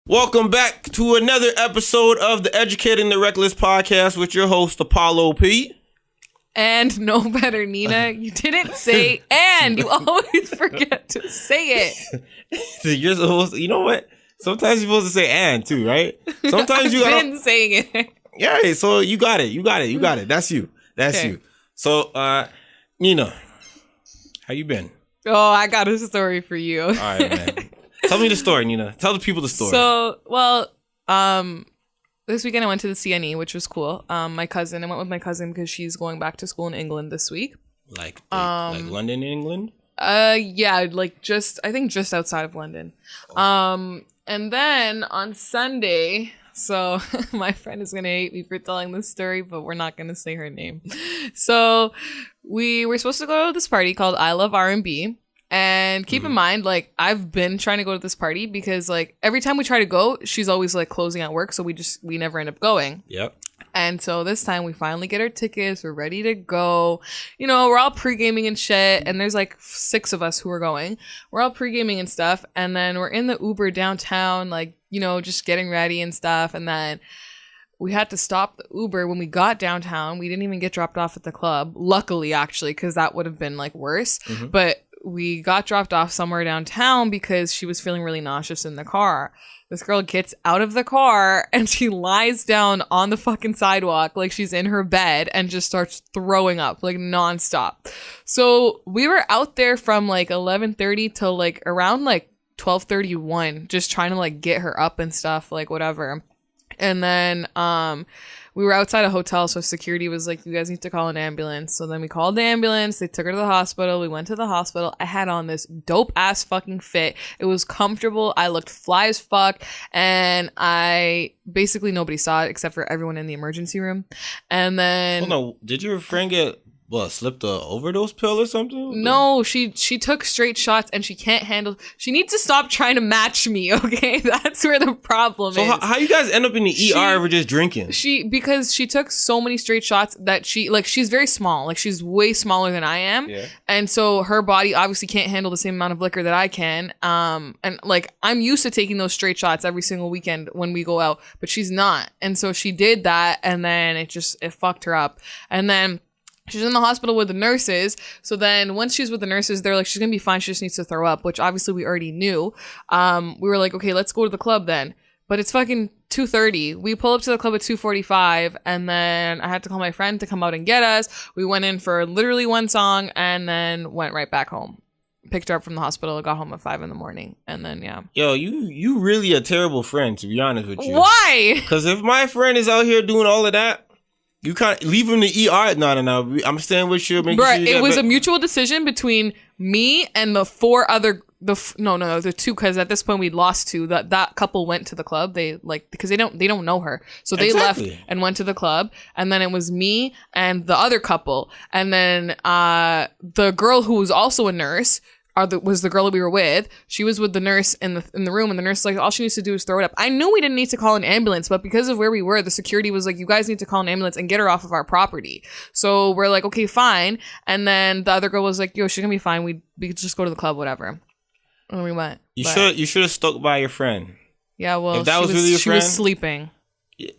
Welcome back to another episode of the Educating the Reckless podcast with your host, Apollo P. And no better, Nina. You didn't say and. You always forget to say it. You're supposed to, you know what? Sometimes you're supposed to say and too, right? Sometimes you I've been saying it. Yeah, so you got it. That's you. You. So, Nina, how you been? Oh, I got a story for you. All right, man. Tell me the story, Nina. Tell the people the story. So, this weekend I went to the CNE, which was cool. I went with my cousin because she's going back to school in England this week. Like London, England? Yeah, I think just outside of London. And then on Sunday, so my friend is going to hate me for telling this story, but we're not going to say her name. So we were supposed to go to this party called I Love R&B. And keep in mind, like, I've been trying to go to this party because, like, every time we try to go, she's always, like, closing at work. So we never end up going. Yep. And so this time we finally get our tickets. We're ready to go. You know, we're all pre-gaming and shit. And there's, like, 6 of us who are going. We're all pre-gaming and stuff. And then we're in the Uber downtown, like, you know, just getting ready and stuff. And then we had to stop the Uber when we got downtown. We didn't even get dropped off at the club. Luckily, actually, because that would have been, like, worse. Mm-hmm. But we got dropped off somewhere downtown because she was feeling really nauseous in the car. This girl gets out of the car and she lies down on the fucking sidewalk like she's in her bed and just starts throwing up like nonstop. So we were out there from like 11:30 till like around like 12:31 just trying to like get her up and stuff, like whatever. And then we were outside a hotel, so security was like, you guys need to call an ambulance. So then we called the ambulance. They took her to the hospital. We went to the hospital. I had on this dope ass fucking fit. It was comfortable. I looked fly as fuck. And basically nobody saw it except for everyone in the emergency room. And then... Hold on. Did your friend get... slipped a overdose pill or something? No, she took straight shots and she can't handle... She needs to stop trying to match me, okay? That's where the problem is. So how you guys end up in the ER over just drinking? Because she took so many straight shots that she's very small. Like, she's way smaller than I am. Yeah. And so her body obviously can't handle the same amount of liquor that I can. And, like, I'm used to taking those straight shots every single weekend when we go out. But she's not. And so she did that, and then it fucked her up. And then... she's in the hospital with the nurses. So then once she's with the nurses, they're like, she's going to be fine. She just needs to throw up, which obviously we already knew. We were like, okay, let's go to the club then. But it's fucking 2:30. We pull up to the club at 2:45. And then I had to call my friend to come out and get us. We went in for literally one song and then went right back home. Picked her up from the hospital, got home at 5 a.m. And then, yeah. Yo, you really a terrible friend, to be honest with you. Why? Because if my friend is out here doing all of that, you can't leave him the ER. No. I'm staying with you. Bruh, it was a mutual decision between me and the 4 other... the 2, because at this point we'd lost 2. That couple went to the club. They because they don't know her, so they left and went to the club. And then it was me and the other couple, and then the girl who was also a nurse. Was the girl that we were with. She was with the nurse in the room, and the nurse was like, all she needs to do is throw it up. I knew we didn't need to call an ambulance, but because of where we were, the security was like, you guys need to call an ambulance and get her off of our property. So we're like, okay, fine. And then the other girl was like, yo, she's gonna be fine. We could just go to the club, whatever. And we went. You should have stuck by your friend. Yeah, well, if that was really your friend, she was sleeping.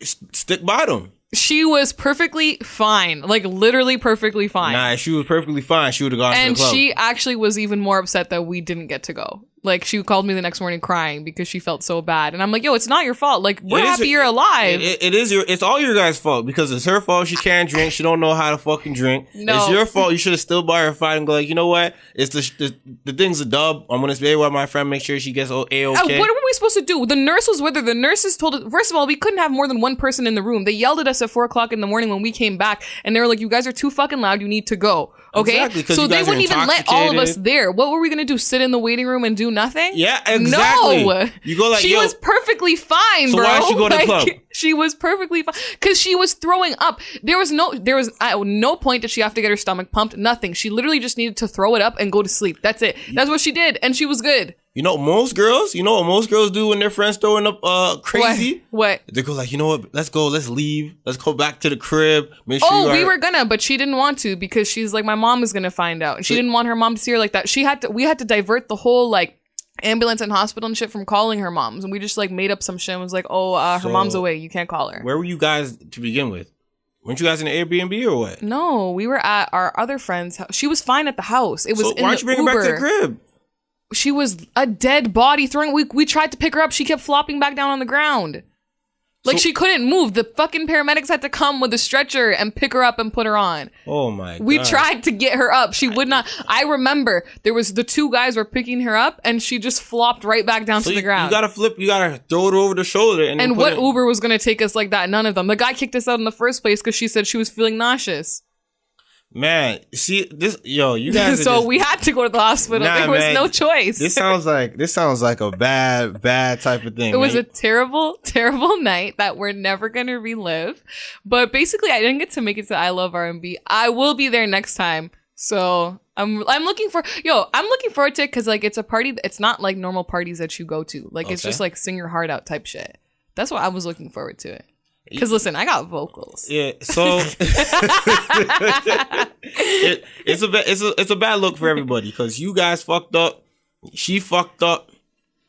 Stick by them. She was perfectly fine. Like, literally perfectly fine. Nah, if she was perfectly fine, she would have gone to the club. And she actually was even more upset that we didn't get to go. Like, she called me the next morning crying because she felt so bad. And I'm like, yo, it's not your fault. Like, we're happy you're alive. It's all your guys' fault because it's her fault. She can't drink. She don't know how to fucking drink. No. It's your fault. You should have still by her fight and go like, you know what? It's the thing's a dub. I'm going to stay with my friend, make sure she gets A-okay. What were we supposed to do? The nurse was with her. The nurses told us, first of all, we couldn't have more than one person in the room. They yelled at us at 4:00 in the morning when we came back. And they were like, you guys are too fucking loud. You need to go. Okay, exactly, so they wouldn't even let all of us there. What were we gonna do? Sit in the waiting room and do nothing? Yeah, exactly. No, you go like she was perfectly fine, so bro. Why did she go to the club? She was perfectly fine because she was throwing up. There was at no point did she have to get her stomach pumped. Nothing. She literally just needed to throw it up and go to sleep. That's it. That's what she did, and she was good. You know what most girls do when their friends throwing up crazy? What? They go like, you know what? Let's go. Let's leave. Let's go back to the crib. Make sure we were gonna, but she didn't want to because she's like, my mom is gonna find out, and she didn't want her mom to see her like that. We had to divert the whole like ambulance and hospital and shit from calling her moms. And we just like made up some shit and was like, her mom's away. You can't call her. Where were you guys to begin with? Weren't you guys in an Airbnb or what? No, we were at our other friend's house. She was fine at the house. It was in the Uber. Why don't you bring her back to the crib? She was a dead body throwing. We tried to pick her up. She kept flopping back down on the ground. Like, she couldn't move. The fucking paramedics had to come with a stretcher and pick her up and put her on. Oh, my God. We tried to get her up. She would not. I remember there was the two guys were picking her up and she just flopped right back down to the ground. You got to throw it over the shoulder. And what Uber was going to take us like that? None of them. The guy kicked us out in the first place because she said she was feeling nauseous. Man, see this, you guys. So we had to go to the hospital. There was no choice. This sounds like a bad type of thing. It was a terrible, terrible night that we're never gonna relive. But basically, I didn't get to make it to I Love R&B. I will be there next time. So I'm looking forward to it because like it's a party. It's not like normal parties that you go to. Like it's just like sing your heart out type shit. That's what I was looking forward to it. Because listen, I got vocals. Yeah, so it's a bad look for everybody because you guys fucked up, she fucked up.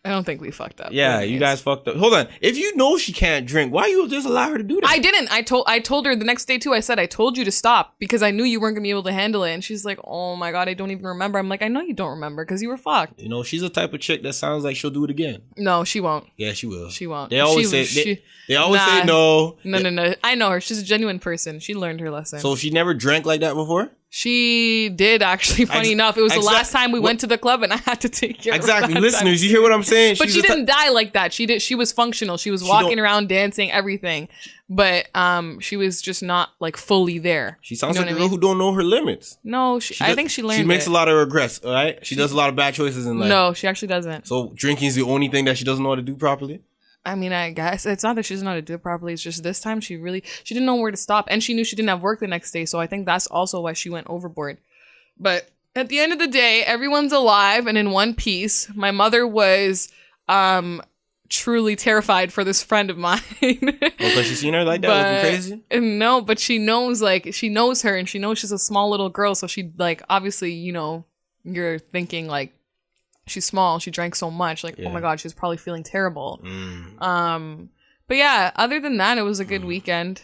I don't think we fucked up. Yeah, you guys fucked up. Hold on. If you know she can't drink, why you just allow her to do that? I didn't. I told her the next day too. I said, I told you to stop because I knew you weren't going to be able to handle it. And she's like, oh my God, I don't even remember. I'm like, I know you don't remember because you were fucked. She's the type of chick that sounds like she'll do it again. No, she won't. Yeah, she will. She won't. They always say no. No. I know her. She's a genuine person. She learned her lesson. So she never drank like that before? She did actually. Funny enough, it was the last time we went to the club, and I had to take care. Exactly, listeners, you hear what I'm saying? But she didn't die like that. She did. She was functional. She was walking around, dancing, everything. But she was just not like fully there. She sounds like a girl who don't know her limits. No, I think she learned. She makes a lot of regrets. All right, she does a lot of bad choices in life. No, she actually doesn't. So drinking is the only thing that she doesn't know how to do properly. I mean, I guess it's not that she doesn't know how to do it properly. It's just this time she didn't know where to stop, and she knew she didn't have work the next day. So I think that's also why she went overboard. But at the end of the day, everyone's alive and in one piece. My mother was truly terrified for this friend of mine. Because she's seen her like that looking crazy? No, but she knows her and she knows she's a small little girl. So she like, obviously, you're thinking like, she's small. She drank so much. Like, oh my God, she's probably feeling terrible. But yeah, other than that, it was a good weekend.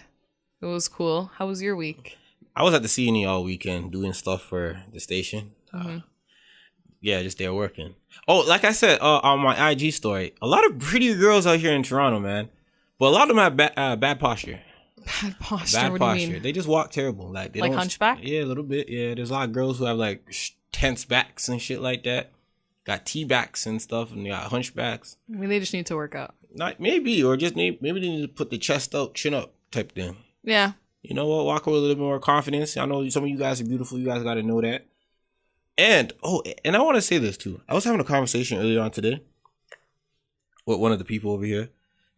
It was cool. How was your week? I was at the CNE all weekend doing stuff for the station. Yeah, just there working. Oh, like I said on my IG story, a lot of pretty girls out here in Toronto, man. But a lot of them have bad posture. Bad posture? Bad what posture. Do you mean? They just walk terrible. Like hunchback? Yeah, a little bit. Yeah, there's a lot of girls who have like tense backs and shit like that. Got T-backs and stuff, and they got hunchbacks. I mean, they just need to work out. Maybe they need to put the chest out, chin up type thing. Yeah. You know what? Walk with a little bit more confidence. I know some of you guys are beautiful. You guys got to know that. And I want to say this too. I was having a conversation earlier on today with one of the people over here.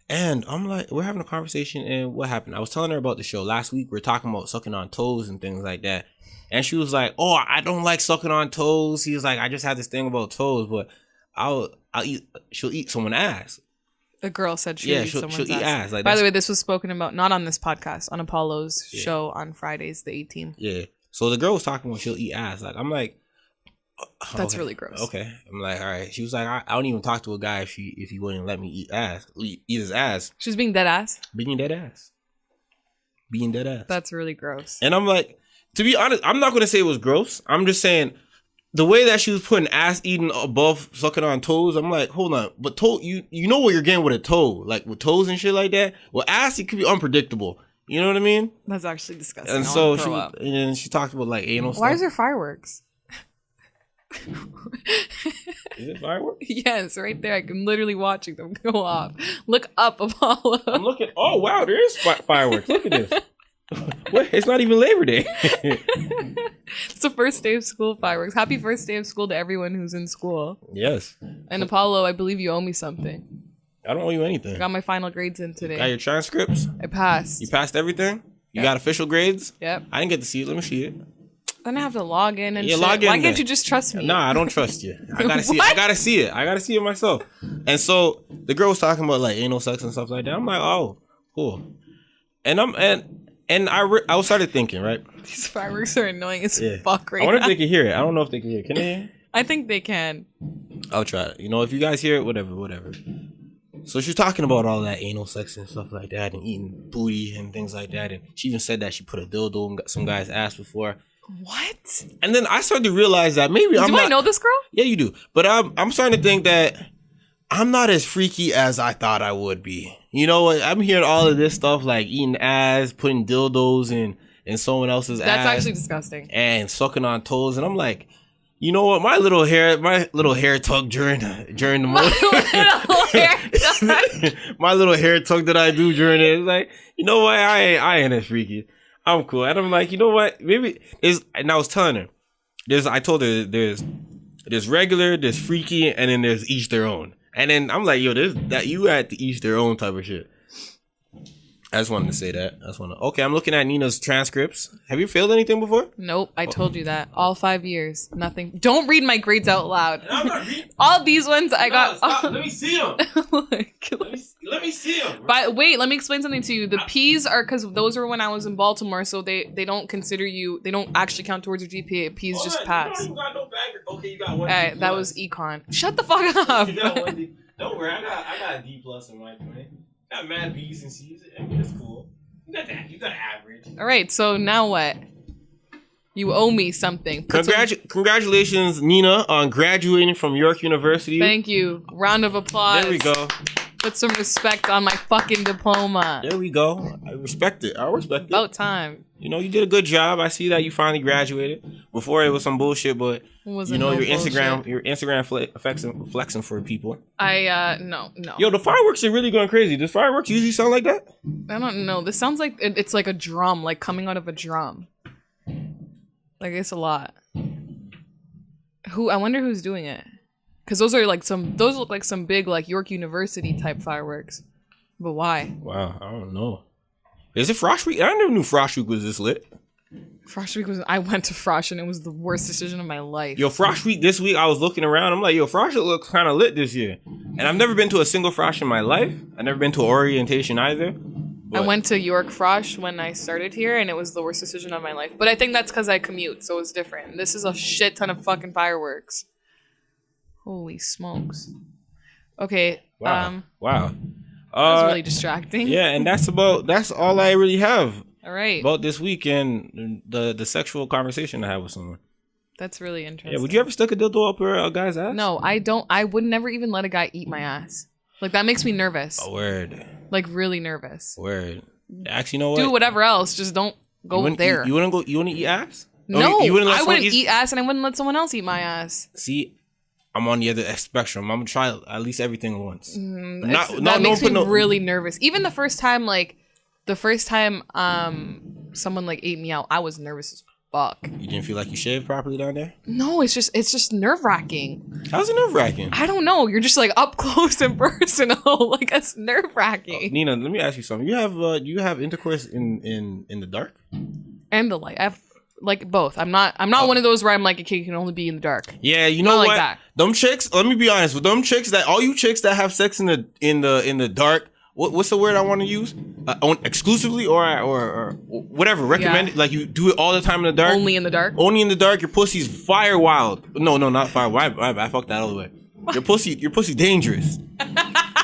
And I'm like, we're having a conversation, and what happened? I was telling her about the show. Last week, we were talking about sucking on toes and things like that. And she was like, oh, I don't like sucking on toes. He was like, I just had this thing about toes, but she'll eat someone's ass. The girl said she'll eat ass. Like, by the way, this was spoken about, not on this podcast, on Apollo's show on Fridays, the 18th. Yeah. So the girl was talking about she'll eat ass. Like, I'm like, that's really gross. Okay. I'm like, all right. She was like, I don't even talk to a guy if he wouldn't let me eat his ass. She's being dead ass? Being dead ass. That's really gross. And I'm like, to be honest, I'm not going to say it was gross. I'm just saying the way that she was putting ass eating above sucking on toes, I'm like, hold on. But toe, you know what you're getting with a toe. Like with toes and shit like that. Well, ass, it could be unpredictable. You know what I mean? That's actually disgusting. And so she talked about like anal stuff. Why is there fireworks? Is it fireworks? Yes, right there. I can literally watching them go off. Look up, Apollo. I'm looking. Oh wow, there is fireworks. Look at this. Wait, it's not even Labor Day. It's the first day of school fireworks. Happy first day of school to everyone who's in school. Yes. And Apollo, I believe you owe me something. I don't owe you anything. I got my final grades in today. Got your transcripts? I passed. You passed everything? You got official grades? Yep. I didn't get to see it. Let me see it. Then I have to log in and shit. Log in. Why can't you just trust me? Nah, I don't trust you. I gotta see it. I gotta see it. I gotta see it myself. And so the girl was talking about like anal sex and stuff like that. I'm like, oh, cool. And I started thinking, right? These fireworks are annoying as fuck right now. I wonder if they can hear it. I don't know if they can hear it. Can they hear it? I think they can. I'll try it. You know, if you guys hear it, whatever. So she's talking about all that anal sex and stuff like that, and eating booty and things like that. And she even said that she put a dildo in some guy's ass before. What? And then I started to realize that maybe Do I know this girl? Yeah, you do. But I'm starting to think that I'm not as freaky as I thought I would be. You know what? I'm hearing all of this stuff like eating ass, putting dildos in someone else's ass. That's actually disgusting. And sucking on toes. And I'm like, you know what? My little hair tug during the morning. My little hair tug that I do during it. It's like, you know what? I ain't as freaky. I'm cool. And I'm like, you know what? Maybe and I was telling her, I told her there's regular, there's freaky, and then there's each their own. And then I'm like, yo, you at the each their own type of shit. I just wanted to say that. Okay, I'm looking at Nina's transcripts. Have you failed anything before? Nope, I told you that. All 5 years, nothing. Don't read my grades out loud. I'm not reading. All these ones I got. Stop. Let me see them. Let me see them. But wait, let me explain something to you. The P's are because those were when I was in Baltimore, so they don't consider you. They don't actually count towards your GPA. P's just pass. You got no bagger. Okay, you got one. All right, that was econ. Shut the fuck up. You got one D. Don't worry, I got a D plus in my point. Got mad B's and C's. I mean, it's cool. You got that. You got average. All right, so now what? You owe me something. Congratulations, Nina, on graduating from York University. Thank you. Round of applause. There we go. Put some respect on my fucking diploma. There we go. I respect it. About time. You know, you did a good job. I see that you finally graduated. Before it was some bullshit, but you know, your Instagram flexing for people. No. Yo, the fireworks are really going crazy. Does fireworks usually sound like that? I don't know. This sounds like it's like a drum, like coming out of a drum. Like it's a lot. I wonder who's doing it. Because those look like some big like York University type fireworks. But why? Wow, I don't know. Is it Frosh Week? I never knew Frosh Week was this lit. Frosh Week I went to Frosh and it was the worst decision of my life. Yo, Frosh Week this week, I was looking around. I'm like, yo, Frosh looks kind of lit this year. And I've never been to a single Frosh in my life. I've never been to orientation either. I went to York Frosh when I started here and it was the worst decision of my life. But I think that's because I commute, so it's different. This is a shit ton of fucking fireworks. Holy smokes. Okay. Wow. That was really distracting. Yeah, and that's all I really have. All right. About this weekend, the sexual conversation I had with someone. That's really interesting. Yeah, would you ever stick a dildo up a guy's ass? No, I don't. I would never even let a guy eat my ass. Like, that makes me nervous. A word. Like, really nervous. Word. Actually, you know what? Do whatever else. Just don't go there. You wouldn't eat ass? No, I wouldn't eat ass and I wouldn't let someone else eat my ass. See, I'm on the other spectrum. I'm gonna try at least everything once. That makes me really nervous. Even the first time someone like ate me out, I was nervous as fuck. You didn't feel like you shaved properly down there? No, it's just nerve-wracking. How's it nerve-wracking? I don't know. You're just like up close and personal. Like, it's nerve-wracking. Nina, let me ask you something. Do you have intercourse in the dark? And the light. I have like both. I'm not one of those where I'm like, okay, you can only be in the dark. Yeah, you know what? Like that. Them chicks, let me be honest with them chicks all you chicks that have sex in the dark, what's the word I want to use? Exclusively or whatever, recommended. Yeah. Like you do it all the time in the dark. Only in the dark. Only in the dark. Your pussy's fire wild. No, not fire wild. I fucked that all the way. Your pussy dangerous.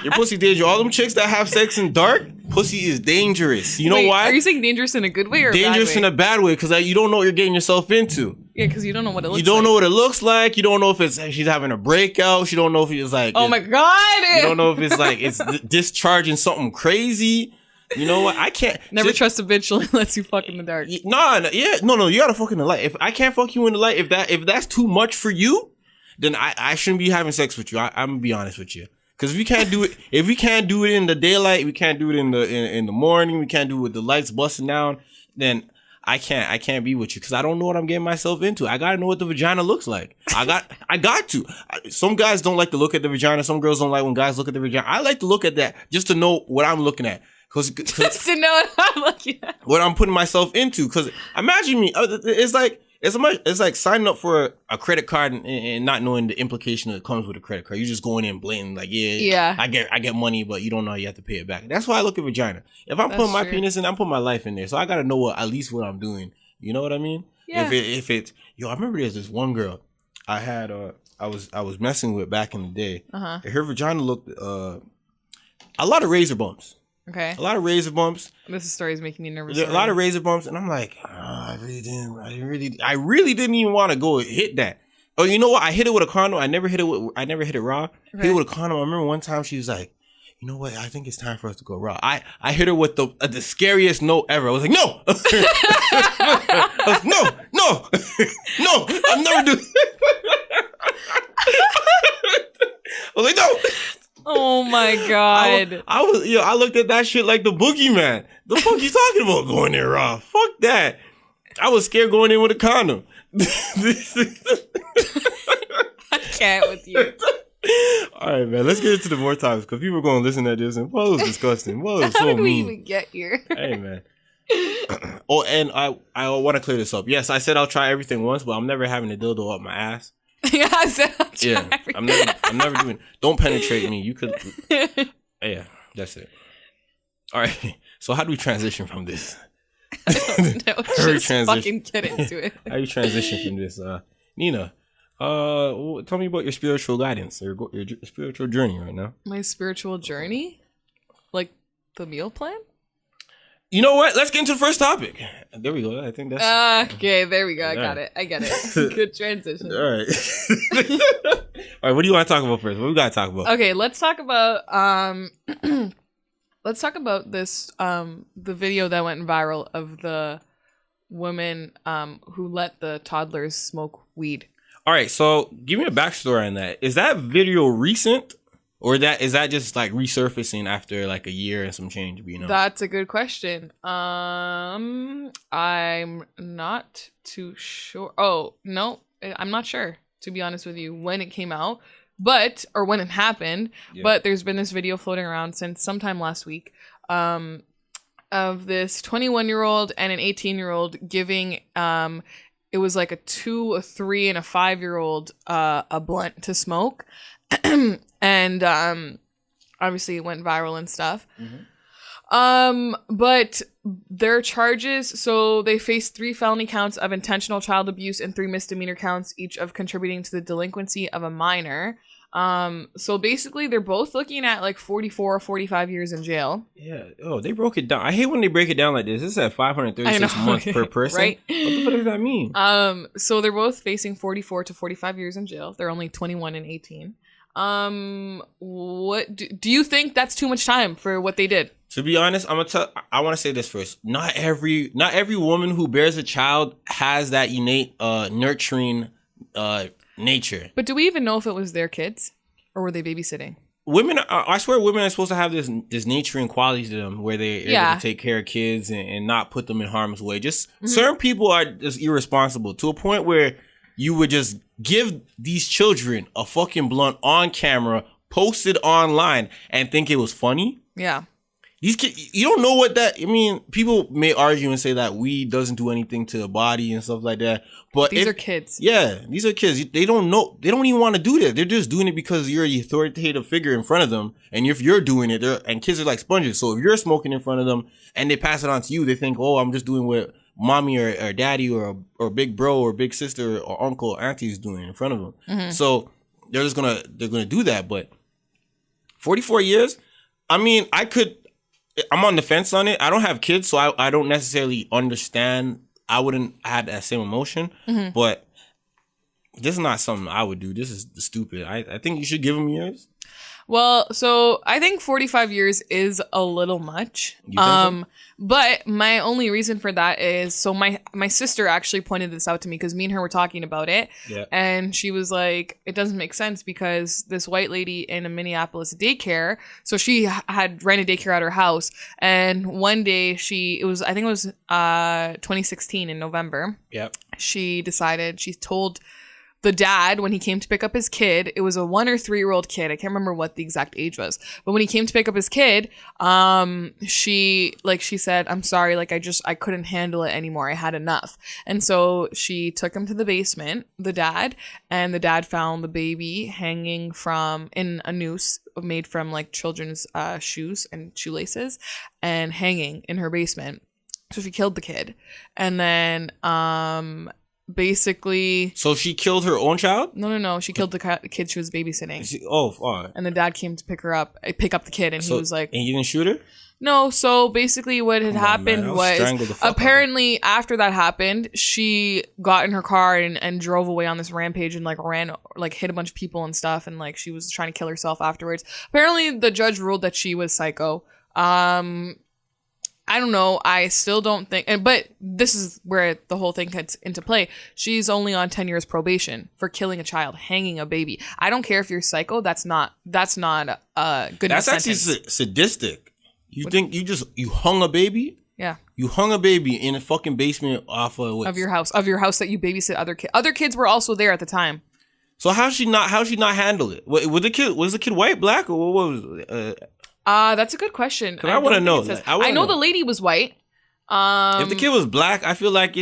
Your pussy dangerous. All them chicks that have sex in dark, pussy is dangerous. You know why? Are you saying dangerous in a good way or dangerous a bad way? In a bad way? Because you don't know what you're getting yourself into. Yeah, because you don't know what it looks like. You don't know what it looks like. You don't know if she's having a breakout. You don't know if it's like... Oh my God! You don't know if it's like it's discharging something crazy. You know what? I can't... Never trust a bitch unless you fuck in the dark. No, you gotta fuck in the light. If I can't fuck you in the light, if that's too much for you, then I shouldn't be having sex with you. I'm gonna be honest with you. Because if we can't do it in the daylight, we can't do it in the morning, we can't do it with the lights busting down, then I can't be with you because I don't know what I'm getting myself into. I gotta know what the vagina looks like. I got to. Some guys don't like to look at the vagina. Some girls don't like when guys look at the vagina. I like to look at that just to know what I'm looking at. Just to know what I'm looking at. What I'm putting myself into. Because imagine me. It's like signing up for a credit card and not knowing the implication that comes with a credit card. You're just going in blatant like, yeah. I get money, but you don't know you have to pay it back. That's why I look at vagina. If I'm putting my penis in, I'm putting my life in there. So I gotta know at least what I'm doing. You know what I mean? Yeah. If it's I remember there's this one girl I had I was messing with back in the day. Her vagina looked a lot of razor bumps. Okay. A lot of razor bumps. This story is making me nervous. A lot of razor bumps, and I'm like, I really didn't even want to go hit that. Oh, you know what? I hit it with a condom. I never hit it raw. Okay. Hit it with a condom. I remember one time she was like, you know what? I think it's time for us to go raw. I hit her with the scariest no ever. I was like, no, no, I'm never doing. I was like, no. Oh my god! I looked at that shit like the boogeyman. The fuck you talking about going there raw? Fuck that. I was scared going in with a condom. I can't with you. All right, man. Let's get into the more times because people are going to listen to this and it was disgusting. Well, it was How so did we mean. even get here? Hey, man. Oh, and I want to clear this up. Yes, I said I'll try everything once, but I'm never having a dildo up my ass. Yeah, I said I'll try everything. I'm never doing. Don't penetrate me. You could. Yeah, that's it. All right. So how do we transition from this? No, just fucking get into it. How do you transition from this, Nina? Tell me about your spiritual guidance or your spiritual journey right now. My spiritual journey, like the meal plan. You know what? Let's get into the first topic. There we go. I think that's okay. There we go. I got it. Good transition. All right. All right. What do you want to talk about first? What we got to talk about? Okay, let's talk about let's talk about this the video that went viral of the woman who let the toddlers smoke weed. All right. So give me a backstory on that. Is that video recent? Or is that just like resurfacing after like a year and some change? You know, that's a good question. I'm not too sure. Oh no, I'm not sure, to be honest with you, when it came out, or when it happened. Yeah. But there's been this video floating around since sometime last week, of this 21-year-old and an 18-year-old giving it was like a 2, a 3, and a 5-year-old a blunt to smoke. And obviously it went viral and stuff. Mm-hmm. But their charges, so they faced 3 felony counts of intentional child abuse and 3 misdemeanor counts, each of contributing to the delinquency of a minor. So basically they're both looking at like 44 or 45 years in jail. Yeah. Oh, they broke it down. I hate when they break it down like this. This is at 536 months per person. Right? What the fuck does that mean? So they're both facing 44 to 45 years in jail. They're only 21 and 18. What do you think that's too much time for what they did? To be honest, I want to say this first. Not every woman who bears a child has that innate nurturing nature. But do we even know if it was their kids or were they babysitting? Women, I swear, women are supposed to have this nurturing quality to them where they're able to take care of kids and not put them in harm's way. Just certain people are just irresponsible to a point where you would just give these children a fucking blunt on camera, post it online, and think it was funny. Yeah. These kids, you don't know what that. I mean, people may argue and say that weed doesn't do anything to the body and stuff like that. But these are kids. Yeah, these are kids. They don't know. They don't even want to do that. They're just doing it because you're the authoritative figure in front of them. And if you're doing it, and kids are like sponges. So if you're smoking in front of them and they pass it on to you, they think, oh, I'm just doing what mommy or daddy or big bro or big sister or uncle or auntie is doing in front of them. Mm-hmm. So they're gonna do that. But 44 years, I mean, I'm on the fence on it. I don't have kids, so I don't necessarily understand. I wouldn't have that same emotion, but this is not something I would do. This is stupid. I think you should give them years. Well, so I think 45 years is a little much. You think so? But my only reason for that is, so my sister actually pointed this out to me because me and her were talking about it. Yeah. And she was like, it doesn't make sense because this white lady in a Minneapolis daycare, so she had ran a daycare at her house. And one day I think it was 2016 in November. Yep. She told the dad, when he came to pick up his kid, it was a 1 or 3-year-old kid. I can't remember what the exact age was, but when he came to pick up his kid, she said, I'm sorry, like I couldn't handle it anymore. I had enough. And so she took him to the basement, the dad found the baby hanging in a noose made from like children's shoes and shoelaces and hanging in her basement. So she killed the kid. And then, basically. So she killed her own child? No. She killed the kid she was babysitting. Oh. And the dad came to pick up the kid, and he was like, and you didn't shoot her? No, so basically what had happened was apparently after that happened, she got in her car and drove away on this rampage and like ran, like hit a bunch of people and stuff, and like she was trying to kill herself afterwards. Apparently the judge ruled that she was psycho. I don't know. I still don't think, but this is where the whole thing gets into play. She's only on 10 years probation for killing a child, hanging a baby. I don't care if you're psycho. That's not a good. That's actually sadistic. You hung a baby? Yeah. You hung a baby in a fucking basement off of your house that you babysit other kids. Other kids were also there at the time. So how's she not handle it? Was the kid white, black, or what was it? That's a good question. I want to know. I know the lady was white. If the kid was black, I feel like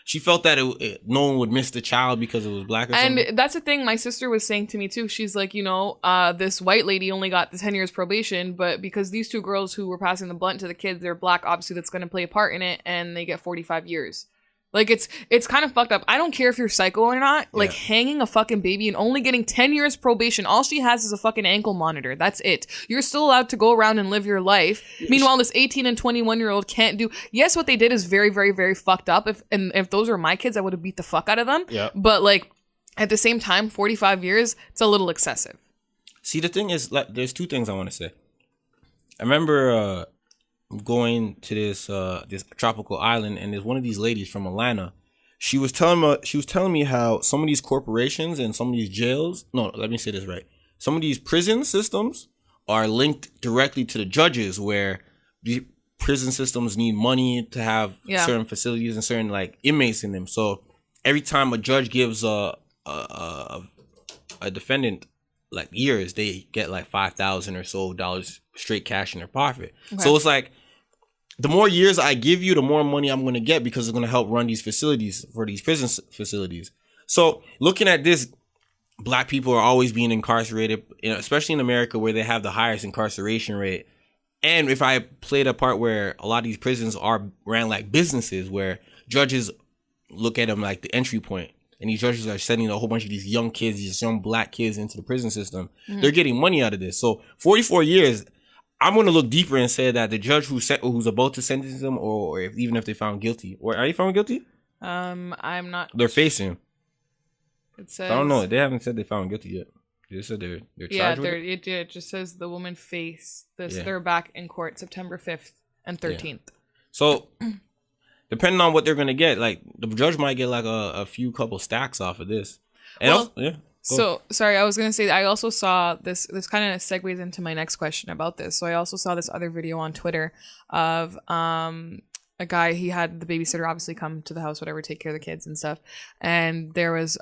she felt that no one would miss the child because it was black or something. And that's the thing my sister was saying to me too. She's like, this white lady only got the 10 years probation, but because these two girls who were passing the blunt to the kids, they're black, obviously that's going to play a part in it, and they get 45 years. Like, it's kind of fucked up. I don't care if you're psycho or not. Like, hanging a fucking baby and only getting 10 years probation. All she has is a fucking ankle monitor. That's it. You're still allowed to go around and live your life. Meanwhile, this 18 and 21-year-old can't do... Yes, what they did is very, very, very fucked up. If those were my kids, I would have beat the fuck out of them. Yeah. But, like, at the same time, 45 years, it's a little excessive. See, the thing is, like, there's two things I want to say. I remember... going to this tropical island, and there's one of these ladies from Atlanta. She was telling me how some of these corporations and some of these jails, no, let me say this right. Some of these prison systems are linked directly to the judges, where the prison systems need money to have certain facilities and certain like inmates in them. So every time a judge gives a defendant like years, they get like $5,000 or so dollars straight cash in their pocket. Okay. So it's like, the more years I give you, the more money I'm going to get, because it's going to help run these facilities for these prison facilities. So looking at this, black people are always being incarcerated, especially in America, where they have the highest incarceration rate. And if I played a part where a lot of these prisons are ran like businesses, where judges look at them like the entry point, and these judges are sending a whole bunch of these young kids, these young black kids into the prison system. Mm-hmm. They're getting money out of this. So 44 years, I'm going to look deeper and say that the judge who's about to sentence them, or even if they found guilty, or are they found guilty? I'm not. They're facing. It says, I don't know. They haven't said they found guilty yet. They said they're charged with it. It just says the woman faced this. Yeah. They're back in court September 5th and 13th. Yeah. So depending on what they're going to get, like the judge might get like a few couple stacks off of this. And well, So, sorry, I was going to say, I also saw this kind of segues into my next question about this. So I also saw this other video on Twitter of a guy, he had the babysitter obviously come to the house, whatever, take care of the kids and stuff. And there was,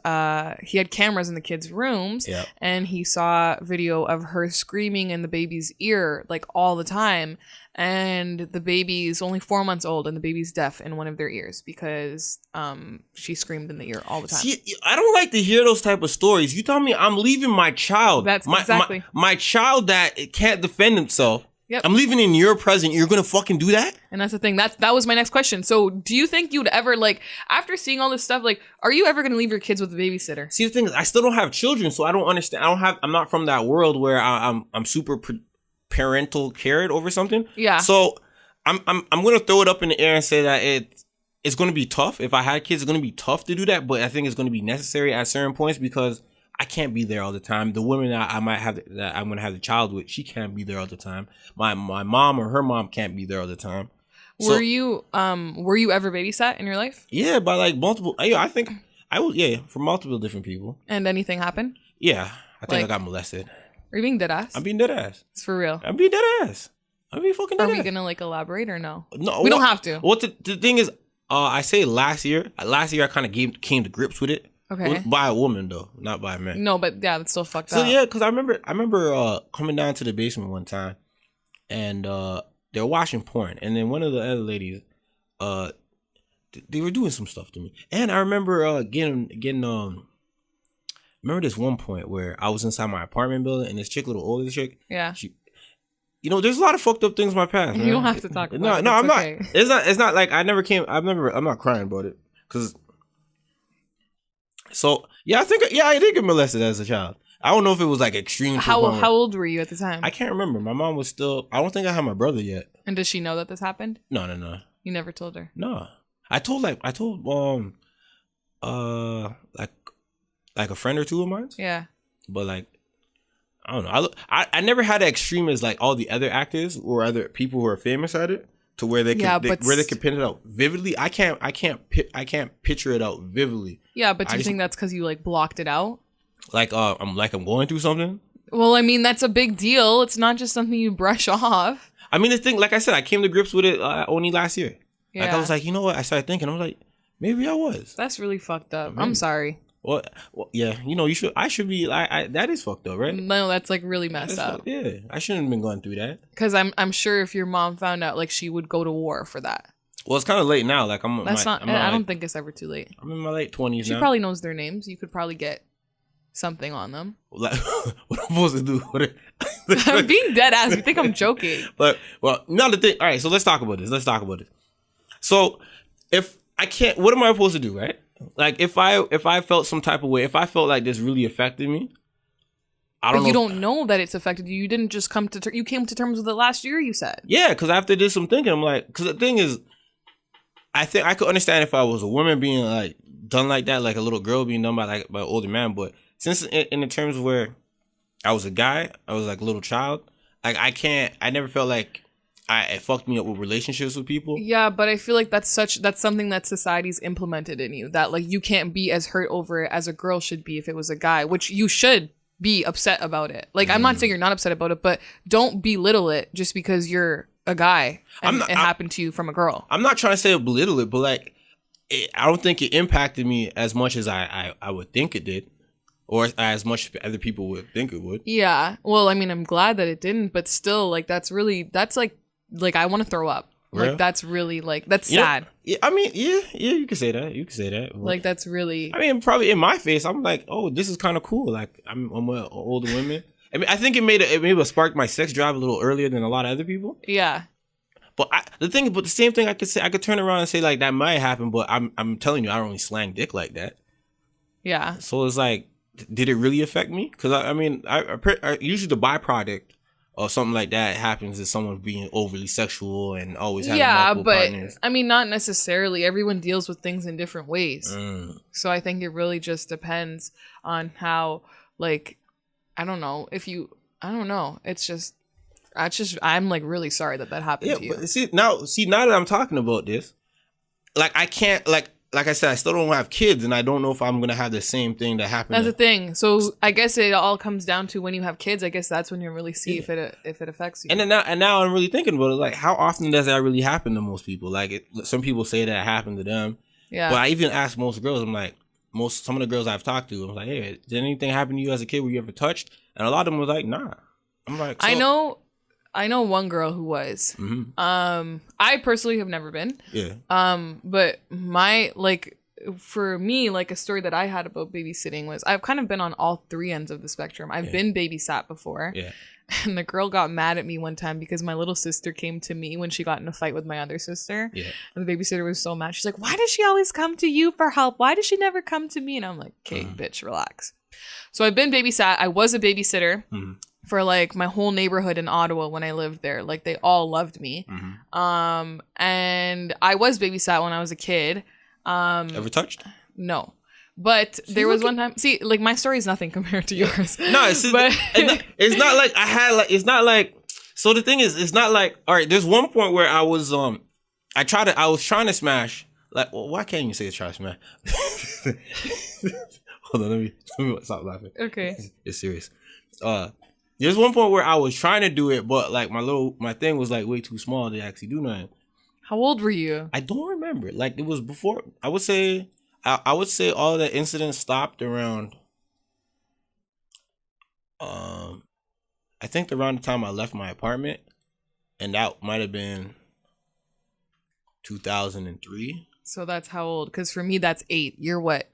he had cameras in the kids' rooms, and he saw video of her screaming in the baby's ear, like all the time. And the baby's only 4 months old, and the baby's deaf in one of their ears because she screamed in the ear all the time. See, I don't like to hear those type of stories. You tell me I'm leaving my child. That's exactly. My child that can't defend himself. Yep. I'm leaving in your presence. You're going to fucking do that? And that's the thing. That was my next question. So do you think you'd ever, like, after seeing all this stuff, like, are you ever going to leave your kids with a babysitter? See, the thing is, I still don't have children, so I don't understand. I'm not from that world where I'm super parental cared over something. Yeah. So I'm going to throw it up in the air and say that it's going to be tough. If I had kids, it's going to be tough to do that, but I think it's going to be necessary at certain points, because I can't be there all the time. The woman that I'm going to have the child with, she can't be there all the time. My mom or her mom can't be there all the time. Were you ever babysat in your life? Yeah, by like multiple. I think I was. Yeah, for multiple different people. And anything happened? Yeah, I think I got molested. Are you being dead ass? I'm being dead ass. It's for real. I'm being dead ass. I'm being fucking dead ass. Are we gonna like elaborate or no? No, we don't have to. What the thing is, I say last year I kind of came to grips with it. Okay. By a woman though, not by a man. No, but yeah, that's still fucked up. So yeah, because I remember coming down to the basement one time, and they were watching porn, and then one of the other ladies, they were doing some stuff to me, and I remember getting remember this one point where I was inside my apartment building, and this chick, little older chick, there's a lot of fucked up things in my past. You don't have to talk about it. No, I'm okay. Not. It's not like I'm not crying about it, because So I did get molested as a child. I don't know if it was like extreme. How old were you at the time? I can't remember. My mom was still. I don't think I had my brother yet. And does she know that this happened? No. You never told her? No. I told like a friend or two of mine. Yeah. But like, I don't know. I never had that extreme as like all the other actors or other people who are famous at it, to where they can where they can pin it out vividly. I can't picture it out vividly. Yeah, but do you think that's because you like blocked it out? Like I'm going through something. Well, I mean that's a big deal. It's not just something you brush off. I mean the thing, like I said, I came to grips with it only last year. Yeah. Like I was like, you know what? I started thinking. I was like, maybe I was. That's really fucked up. I'm sorry. Well, yeah, you know, I should be. That is fucked up, right? No, that's like really messed up. Yeah, I shouldn't have been going through that. Because I'm sure if your mom found out, like she would go to war for that. Well, it's kind of late now. Like I don't think it's ever too late. I'm in my late 20s now. She probably knows their names. You could probably get something on them. Like, what I'm supposed to do? I'm being dead ass. You think I'm joking? But now the thing. All right, so let's talk about this. So if I can't, what am I supposed to do, right? Like if I felt some type of way, if I felt like this really affected me, I don't know. You don't know that it's affected you. You didn't just come to you came to terms with it last year, you said. Yeah, because after this, I'm thinking, I'm like, because the thing is, I think I could understand if I was a woman being like done like that, like a little girl being done by an older man. But since in the terms where I was a guy, I was like a little child, like I never felt like it fucked me up with relationships with people. Yeah, but I feel like that's something that society's implemented in you, that like you can't be as hurt over it as a girl should be if it was a guy, which you should be upset about it. Like I'm not saying you're not upset about it, but don't belittle it just because you're a guy and it happened to you from a girl. I'm not trying to say belittle it, but like I don't think it impacted me as much as I would think it did. Or as much as other people would think it would. Yeah. Well, I mean, I'm glad that it didn't, but still, like, that's like I want to throw up. Like, yeah. That's really, like, that's sad. Yeah, I mean, yeah, you can say that. Like, that's really... I mean, probably in my face, I'm like, oh, this is kind of cool. Like, I'm with older women. I mean, I think it maybe sparked my sex drive a little earlier than a lot of other people. Yeah. But the same thing I could say, I could turn around and say, like, that might happen, but I'm telling you, I don't really slang dick like that. Yeah. So it's like, did it really affect me? Because I mean, I usually the byproduct or something like that happens is someone being overly sexual and always having multiple partners. I mean, not necessarily. Everyone deals with things in different ways. So I think it really just depends on how, like, I don't know. I don't know. It's just, I'm like really sorry that happened to you. But see now that I'm talking about this, like I can't like I said, I still don't have kids, and I don't know if I'm gonna have the same thing that happened. That's the thing. So I guess it all comes down to when you have kids. I guess that's when you really see if it affects you. And then now I'm really thinking about it. Like, how often does that really happen to most people? Like, some people say that it happened to them. Yeah. But I even ask most girls. I'm like, some of the girls I've talked to, I'm like, hey, did anything happen to you as a kid where you ever touched? And a lot of them was like, nah. I'm like, so, I know one girl who was. Mm-hmm. I personally have never been. Yeah. But for me, like a story that I had about babysitting was I've kind of been on all three ends of the spectrum. I've been babysat before. Yeah. And the girl got mad at me one time because my little sister came to me when she got in a fight with my other sister. Yeah. And the babysitter was so mad. She's like, why does she always come to you for help? Why does she never come to me? And I'm like, okay, bitch, relax. So I've been babysat. I was a babysitter. For like my whole neighborhood in Ottawa when I lived there. Like they all loved me. And I was babysat when I was a kid. Ever touched? No. But there was one time, see, like my story is nothing compared to yours. No, it's not like I had like, it's not like, so the thing is, it's not like, all right, there's one point where I was trying to smash, like, well, why can't you say try to smash? Hold on, let me stop laughing. Okay. It's serious. There's one point where I was trying to do it, but like my thing was like way too small to actually do nothing. How old were you? I don't remember. Like it was before. I would say all the incidents stopped around. I think around the time I left my apartment, and that might have been 2003. So that's how old? Because for me, that's 8. You're what?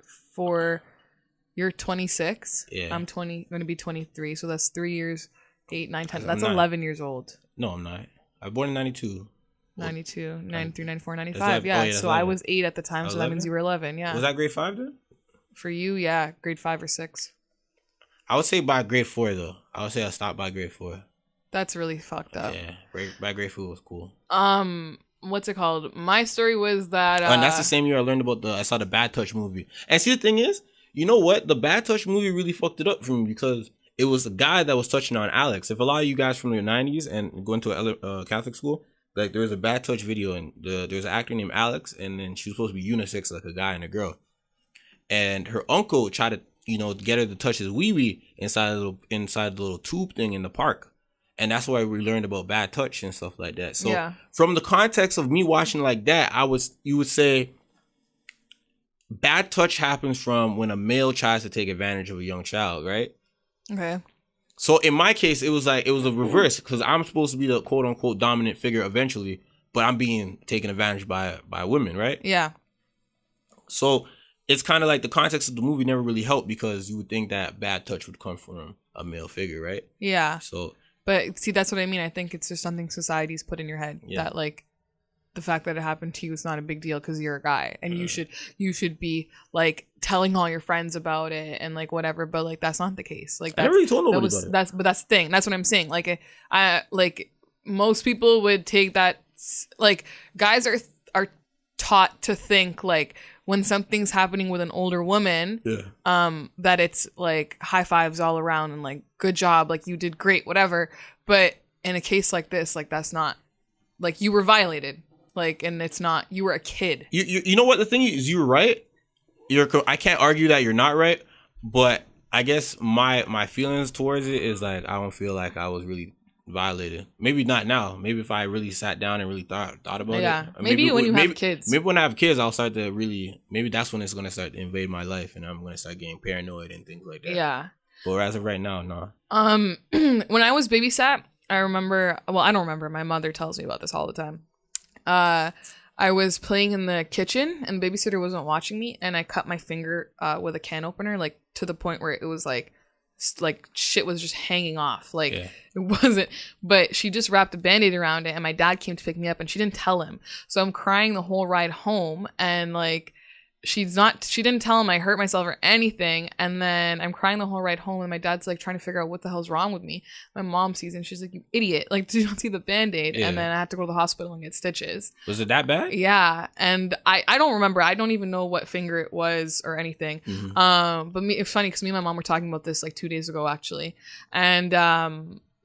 You're 26. Yeah. I'm going to be 23. So that's 3 years, 8, 9, 10. That's 11 years old. No, I'm not. I was born in 92. 92, 93, 94, 95. Yeah. So 11. I was 8 at the time. So that means you were 11. Yeah. Was that grade 5 then? For you, yeah, grade 5 or 6. I would say by grade 4 though. I would say I stopped by grade 4. That's really fucked up. Yeah, by grade 4 was cool. What's it called? My story was that and that's the same year I learned about I saw the Bad Touch movie. And see, the thing is, you know what? The Bad Touch movie really fucked it up for me because it was a guy that was touching on Alex. If a lot of you guys from the 90s and going to a Catholic school, like there was a Bad Touch video and there's an actor named Alex, and then she was supposed to be unisex, like a guy and a girl. And her uncle tried to, get her to touch his wee-wee inside the little tube thing in the park. And that's why we learned about bad touch and stuff like that. So from the context of me watching like that, you would say bad touch happens from when a male tries to take advantage of a young child, right? Okay. So in my case, it was a reverse because I'm supposed to be the quote unquote dominant figure eventually, but I'm being taken advantage by women, right? Yeah. So it's kind of like the context of the movie never really helped because you would think that bad touch would come from a male figure, right? Yeah. So, but see, that's what I mean. I think it's just something society's put in your head that like the fact that it happened to you is not a big deal because you're a guy and you should be like telling all your friends about it and like whatever. But like that's not the case. Like I never really told nobody about it. That's the thing. That's what I'm saying. Like I like most people would take that. Like guys are taught to think like when something's happening with an older woman, that it's like high fives all around and like good job, like you did great, whatever. But in a case like this, like that's not like you were violated, like, and it's not, you were a kid. You know what the thing is, you're right. I can't argue that you're not right, but I guess my feelings towards it is like I don't feel like I was really violated. Maybe not now. Maybe if I really sat down and really thought about it. Yeah. Maybe when you have kids. Maybe when I have kids, I'll start to really. Maybe that's when it's gonna start to invade my life, and I'm gonna start getting paranoid and things like that. Yeah. But as of right now, no. When I was babysat, I remember. Well, I don't remember. My mother tells me about this all the time. I was playing in the kitchen, and the babysitter wasn't watching me, and I cut my finger with a can opener, like to the point where it was like shit was just hanging off. Like it wasn't, but she just wrapped a Band-Aid around it and my dad came to pick me up and she didn't tell him. So I'm crying the whole ride home and like she didn't tell him I hurt myself or anything. And then I'm crying the whole ride home and my dad's like trying to figure out what the hell's wrong with me. My mom sees it and she's like, you idiot. Like, do you not see the Band-Aid? And then I had to go to the hospital and get stitches. Was it that bad? Yeah. And I don't remember. I don't even know what finger it was or anything. Mm-hmm. But it's funny because me and my mom were talking about this like 2 days ago actually. And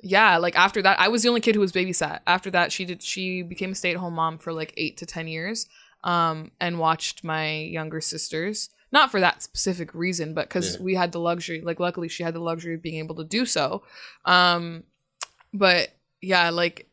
yeah, like after that, I was the only kid who was babysat. After that, she became a stay-at-home mom for like 8 to 10 years. And watched my younger sisters, not for that specific reason, but because we had the luxury, like luckily she had the luxury of being able to do so. But yeah, like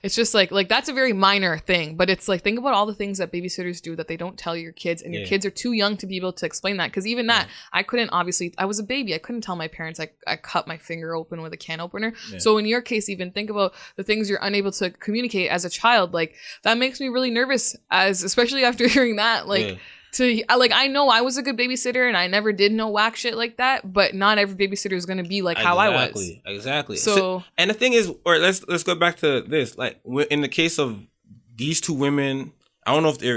it's just like that's a very minor thing, but it's like think about all the things that babysitters do that they don't tell your kids, and your kids are too young to be able to explain that. Because even that, I couldn't, obviously I was a baby, I couldn't tell my parents I cut my finger open with a can opener. So in your case, even think about the things you're unable to communicate as a child. Like that makes me really nervous, especially after hearing that. Like I know I was a good babysitter and I never did no whack shit like that, but not every babysitter is going to be like how I was. Exactly. So and the thing is, or let's go back to this. Like in the case of these two women, I don't know if they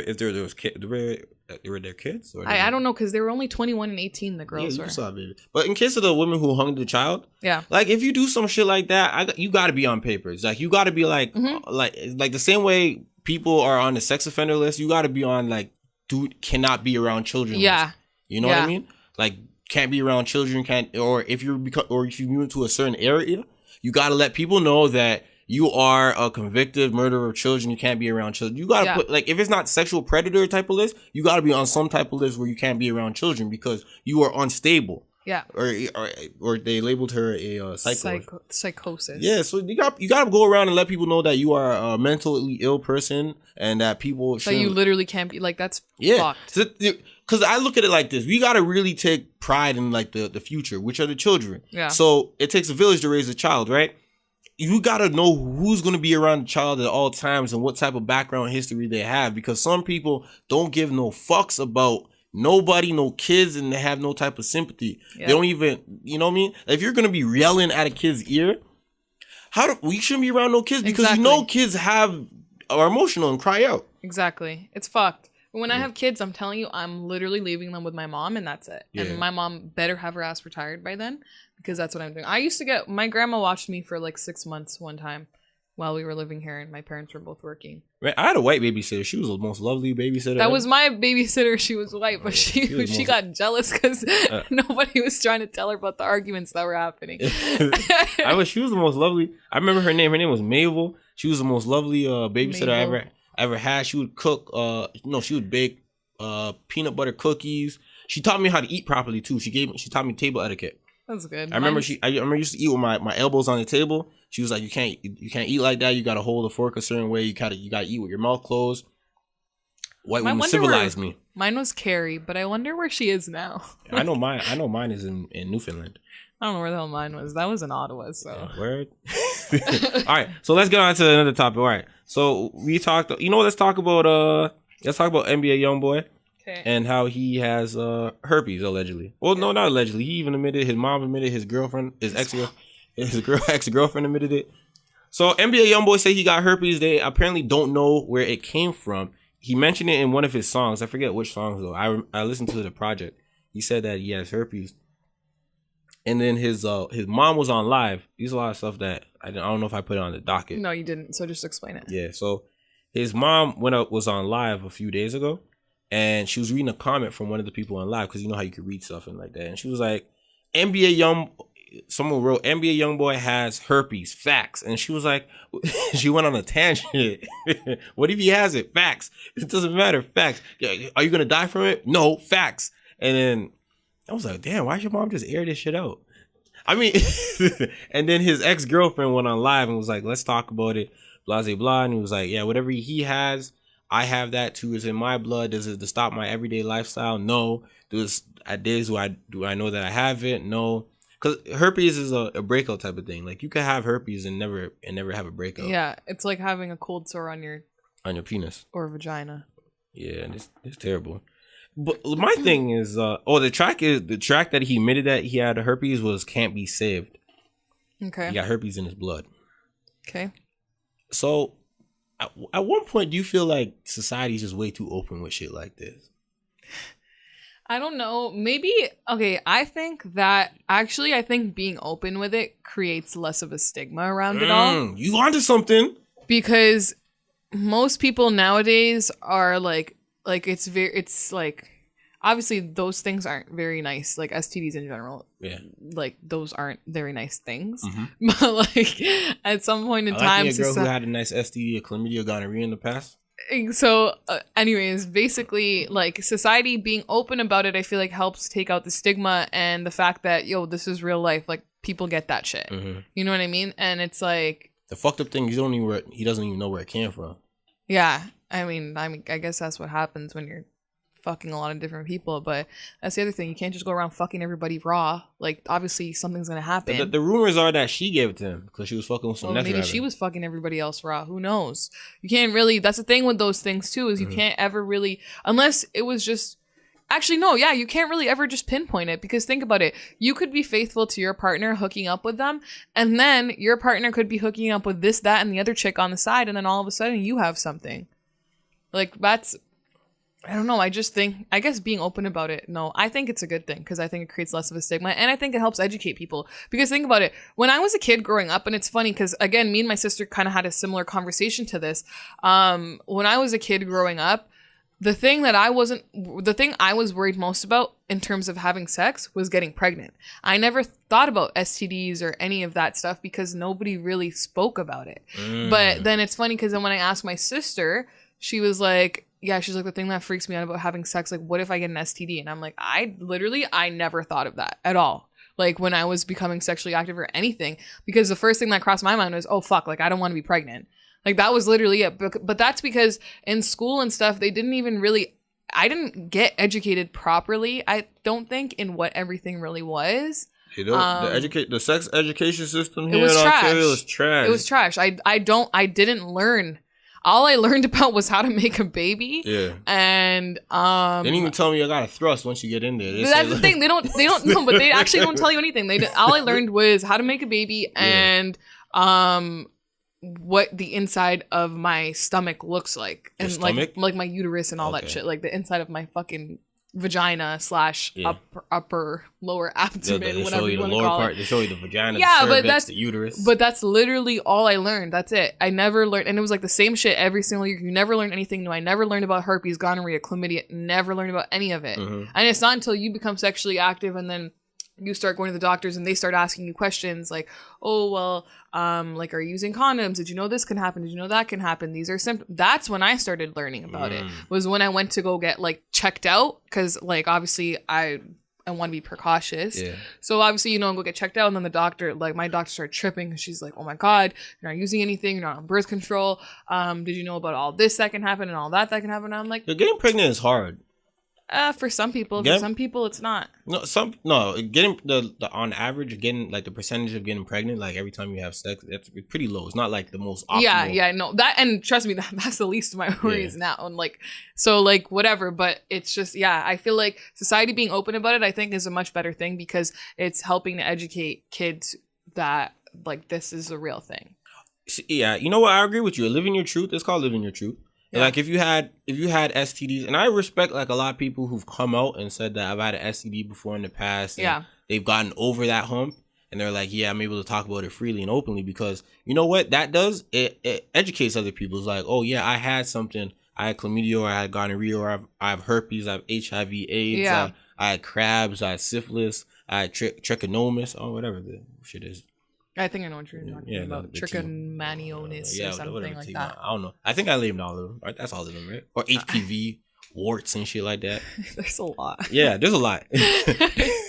were their kids. Or I don't know because they were only 21 and 18. The girls were. Saw, baby. But in case of the women who hung the child, like if you do some shit like that, you got to be on papers. Like you got to be like the same way people are on the sex offender list. You got to be on like. Dude cannot be around children. Yeah. You know what I mean? Like can't be around children, or if you move into a certain area, you got to let people know that you are a convicted murderer of children. You can't be around children. You got to put, like, if it's not sexual predator type of list, you got to be on some type of list where you can't be around children because you are unstable. Yeah. Or they labeled her a psychosis. Yeah, so you got to go around and let people know that you are a mentally ill person and that people should. But you literally can't be like that's fucked. Because I look at it like this: we got to really take pride in like the future, which are the children. Yeah. So it takes a village to raise a child, right? You got to know who's going to be around the child at all times and what type of background history they have, because some people don't give no fucks about nobody, no kids, and they have no type of sympathy. They don't even, you know what I mean? If you're gonna be yelling at a kid's ear, we shouldn't be around no kids because you know kids are emotional and cry out. Exactly, it's fucked. When I have kids, I'm telling you, I'm literally leaving them with my mom, and that's it. Yeah. And my mom better have her ass retired by then, because that's what I'm doing. I used to get, my grandma watched me for like 6 months one time while we were living here, and my parents were both working. Man, I had a white babysitter. She was the most lovely babysitter. That was my babysitter. She was white, but she got jealous because nobody was trying to tell her about the arguments that were happening. She was the most lovely. I remember her name. Her name was Mabel. She was the most lovely babysitter I ever had. She would cook. She would bake peanut butter cookies. She taught me how to eat properly too. She taught me table etiquette. That's good. I remember I used to eat with my elbows on the table. She was like, you can't eat like that. You gotta hold the fork a certain way. You gotta eat with your mouth closed. White woman civilized me. Mine was Carrie, but I wonder where she is now. I know mine is in Newfoundland. I don't know where the hell mine was. That was in Ottawa, so. Yeah, word. All right, so let's get on to another topic. All right, so we talked. You know what? Let's talk about NBA Youngboy. Okay. And how he has herpes allegedly. Well, no, not allegedly. He even admitted. His mom admitted. His girlfriend, his ex-girlfriend admitted it. So NBA Youngboy said he got herpes. They apparently don't know where it came from. He mentioned it in one of his songs. I forget which songs though. I listened to the project. He said that he has herpes. And then his mom was on live. There's a lot of stuff that I don't know if I put it on the docket. No, you didn't. So just explain it. Yeah. So his mom was on live a few days ago, and she was reading a comment from one of the people on live, because you know how you can read stuff and like that. And she was like, someone wrote NBA Youngboy has herpes, facts. And she was like, she went on a tangent. What if he has it? Facts. It doesn't matter. Facts. Are you gonna die from it? No, facts. And then I was like, damn, why should mom just air this shit out? I mean, and then his ex-girlfriend went on live and was like, let's talk about it, blah, blah, blah. And he was like, yeah, whatever he has, I have that too. It's in my blood. Does it to stop my everyday lifestyle? No. Do I know that I have it? No. Because herpes is a breakout type of thing. Like, you can have herpes and never have a breakout. Yeah, it's like having a cold sore on your penis or vagina. Yeah, and it's terrible. But my thing is, the track that he admitted that he had herpes was "Can't Be Saved." Okay. He got herpes in his blood. Okay. So, at one point, do you feel like society's just way too open with shit like this? I don't know. Maybe, okay, I think being open with it creates less of a stigma around it all. You onto something. Because most people nowadays are like it's like, obviously those things aren't very nice, like STDs in general. Yeah. Like, those aren't very nice things. Mm-hmm. But like, at some point in time, a girl who had a nice STD or chlamydia, gonorrhea in the past. So anyways, basically, like, society being open about it, I feel like helps take out the stigma and the fact that, this is real life. Like, people get that shit. Mm-hmm. You know what I mean? And it's like, the fucked up thing, he doesn't even know where it came from. Yeah. I mean, I guess that's what happens when you're fucking a lot of different people, but that's the other thing. You can't just go around fucking everybody raw. Like, obviously something's gonna happen. The rumors are that she gave it to him because she was fucking with some next maybe she was fucking everybody else raw. Who knows? You can't really. That's the thing with those things too, is you can't ever really, unless it was just. Actually, no, yeah, you can't really ever just pinpoint it, because think about it. You could be faithful to your partner, hooking up with them, and then your partner could be hooking up with this, that, and the other chick on the side, and then all of a sudden you have something. Like, that's, I don't know, I guess being open about it, no, I think it's a good thing, because I think it creates less of a stigma, and I think it helps educate people. Because think about it, when I was a kid growing up, and it's funny, because again, me and my sister kind of had a similar conversation to this. When I was a kid growing up, the thing I was worried most about in terms of having sex was getting pregnant. I never thought about STDs or any of that stuff because nobody really spoke about it. But then it's funny, because then when I asked my sister, she was like, yeah, she's like, the thing that freaks me out about having sex, like, what if I get an STD? And I'm like, I never thought of that at all. Like, when I was becoming sexually active or anything, because the first thing that crossed my mind was, oh, fuck, like, I don't want to be pregnant. Like, that was literally it. But that's because in school and stuff, they didn't even really, I didn't get educated properly, I don't think, in what everything really was. The sex education system here in Ontario is trash. It was trash. I didn't learn. All I learned about was how to make a baby. Yeah. And they didn't even tell me I got a thrust once you get in there. That's the thing. They don't know, but they actually don't tell you anything. All I learned was how to make a baby and what the inside of my stomach looks like, and like my uterus and all that shit, like the inside of my fucking vagina / upper lower abdomen, whatever you want to call it. They show you the vagina, yeah, the cervix, but that's the uterus. But that's literally all I learned. That's it. I never learned, and it was like the same shit every single year. You never learn anything new. I never learned about herpes, gonorrhea, chlamydia. Never learned about any of it. And it's not until you become sexually active and then you start going to the doctors and they start asking you questions like, oh, well, like, are you using condoms? Did you know this can happen? Did you know that can happen? These are symptoms. That's when I started learning about it, was when I went to go get like checked out. Cause like, obviously I want to be precautious. Yeah. So obviously, go get checked out. And then the doctor, like my doctor started tripping. Cause she's like, oh my God, you're not using anything. You're not on birth control. Did you know about all this that can happen and all that can happen? And I'm like, getting pregnant is hard. For some people, for some people, it's not. Getting the on average, getting like the percentage of getting pregnant, like every time you have sex, it's pretty low. It's not like the most optimal. Yeah, no, that, and trust me, that's the least of my worries now. And like, so like whatever, but it's just, I feel like society being open about it, I think is a much better thing because it's helping to educate kids that like this is a real thing. Yeah, you know what? I agree with you. Living your truth. It's called living your truth. Yeah. Like if you had STDs, and I respect like a lot of people who've come out and said that I've had an STD before in the past. And they've gotten over that hump, and they're like, yeah, I'm able to talk about it freely and openly because you know what that does? It educates other people. It's like, oh yeah, I had something. I had chlamydia, or I had gonorrhea, or I have herpes, I have HIV, AIDS. Yeah. I had crabs, I had syphilis, I had trichinosis, or whatever the shit is. I think I know what you're talking about. Trichomaniasis or something like that. I don't know. I think I named all of them. Right? That's all of them, right? Or HPV, warts and shit like that. There's a lot. Yeah, there's a lot.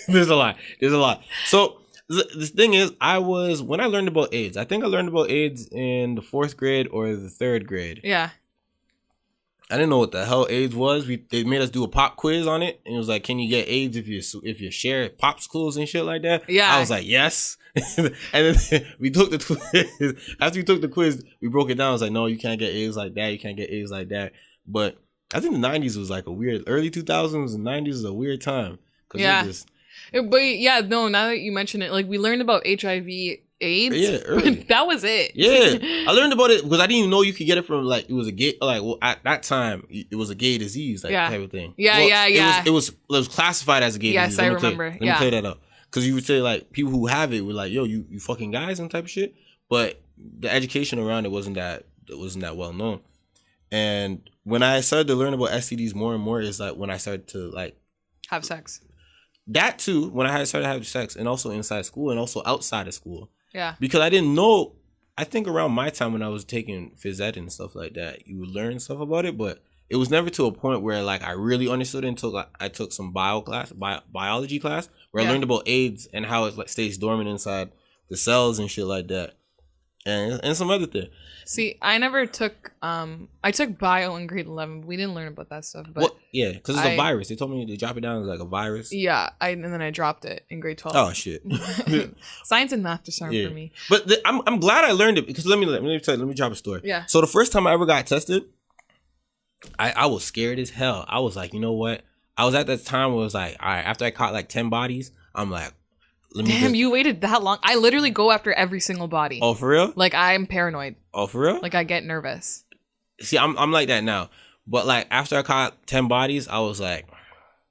There's a lot. So the thing is, when I learned about AIDS, I think I learned about AIDS in the 4th grade or the 3rd grade. Yeah. I didn't know what the hell AIDS was. They made us do a pop quiz on it, and it was like, "Can you get AIDS if you share popsicles and shit like that?" Yeah, I was like, "Yes." And then we took the quiz. After we took the quiz, we broke it down. I was like, "No, you can't get AIDS like that. You can't get AIDS like that." But I think the 90s was like a weird. Early 2000s and 90s was a weird time. Yeah. Now that you mention it, like we learned about HIV. AIDS? Yeah, early. That was it. Yeah, I learned about it because I didn't even know you could get it from like it was a gay at that time it was a gay disease type of thing. It was classified as a gay disease. Yes, I remember. Let me clear that up because you would say like people who have it were like, yo, you fucking guys and type of shit, but the education around it wasn't that well known. And when I started to learn about STDs more and more is like when I started to like have sex. That too, when I started having sex, and also inside school and also outside of school. Yeah. Because I didn't know, I think around my time when I was taking phys ed and stuff like that, you would learn stuff about it, but it was never to a point where like I really understood it until I took some biology class where I learned about AIDS and how it like stays dormant inside the cells and shit like that. And some other thing. See, I never took I took bio in grade 11. We didn't learn about that stuff. But because it's a virus. They told me to drop it down as like a virus. Yeah, and then I dropped it in grade 12. Oh shit. Science and math just aren't for me. But I'm glad I learned it because let me drop a story. Yeah. So the first time I ever got tested, I was scared as hell. I was like, you know what? I was at that time where it was like, all right, after I caught like 10 bodies, I'm like, you waited that long? I literally go after every single body. Oh, for real? Like I'm paranoid. Oh, for real? Like I get nervous. See, I'm like that now. But like after I caught 10 bodies, I was like,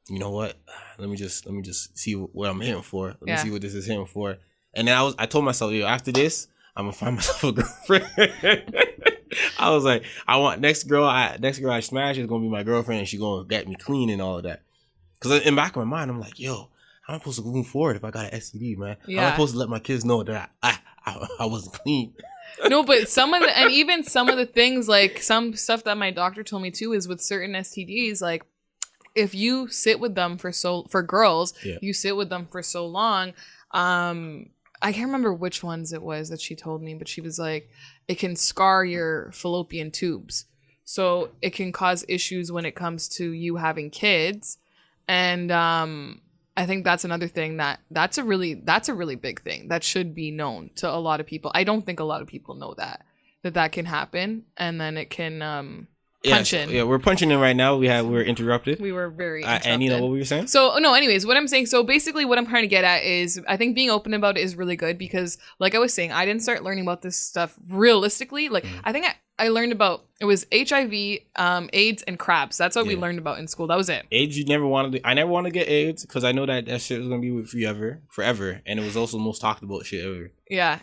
you know what? Let me just see what I'm hitting for. Let me see what this is hitting for. And then I told myself, yo, after this, I'm gonna find myself a girlfriend. I was like, I want next girl I smash is gonna be my girlfriend, and she gonna get me clean and all of that. Because in the back of my mind, I'm like, yo, how am I supposed to move forward if I got an STD, man? Yeah. How am I supposed to let my kids know that I wasn't clean? No, but some of the things, like some stuff that my doctor told me too, is with certain STDs, like if you sit with them for girls, you sit with them for so long. I can't remember which ones it was that she told me, but she was like, it can scar your fallopian tubes. So it can cause issues when it comes to you having kids. And I think that's another thing that's a really big thing that should be known to a lot of people. I don't think a lot of people know that can happen, and then it can punching. Yeah, we're punching in right now. We're interrupted. We were very interrupted. And you know what we were saying? So, no, anyways, what I'm saying, so basically what I'm trying to get at is I think being open about it is really good because, like I was saying, I didn't start learning about this stuff realistically. Like, I think I learned about, it was HIV, AIDS, and crabs. That's what we learned about in school. That was it. AIDS, I never wanted to get AIDS because I know that shit was going to be with you forever. And it was also the most talked about shit ever. Yeah.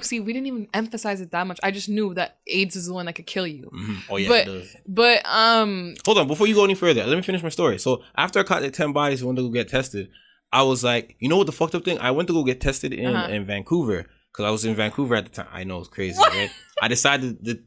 See, we didn't even emphasize it that much. I just knew that AIDS is the one that could kill you. Mm-hmm. Oh, yeah, it does. But, hold on, before you go any further, let me finish my story. So, after I caught the 10 bodies and went to go get tested, I was like, you know what the fucked up thing? I went to go get tested in Vancouver because I was in Vancouver at the time. I know, it's crazy, right? I decided to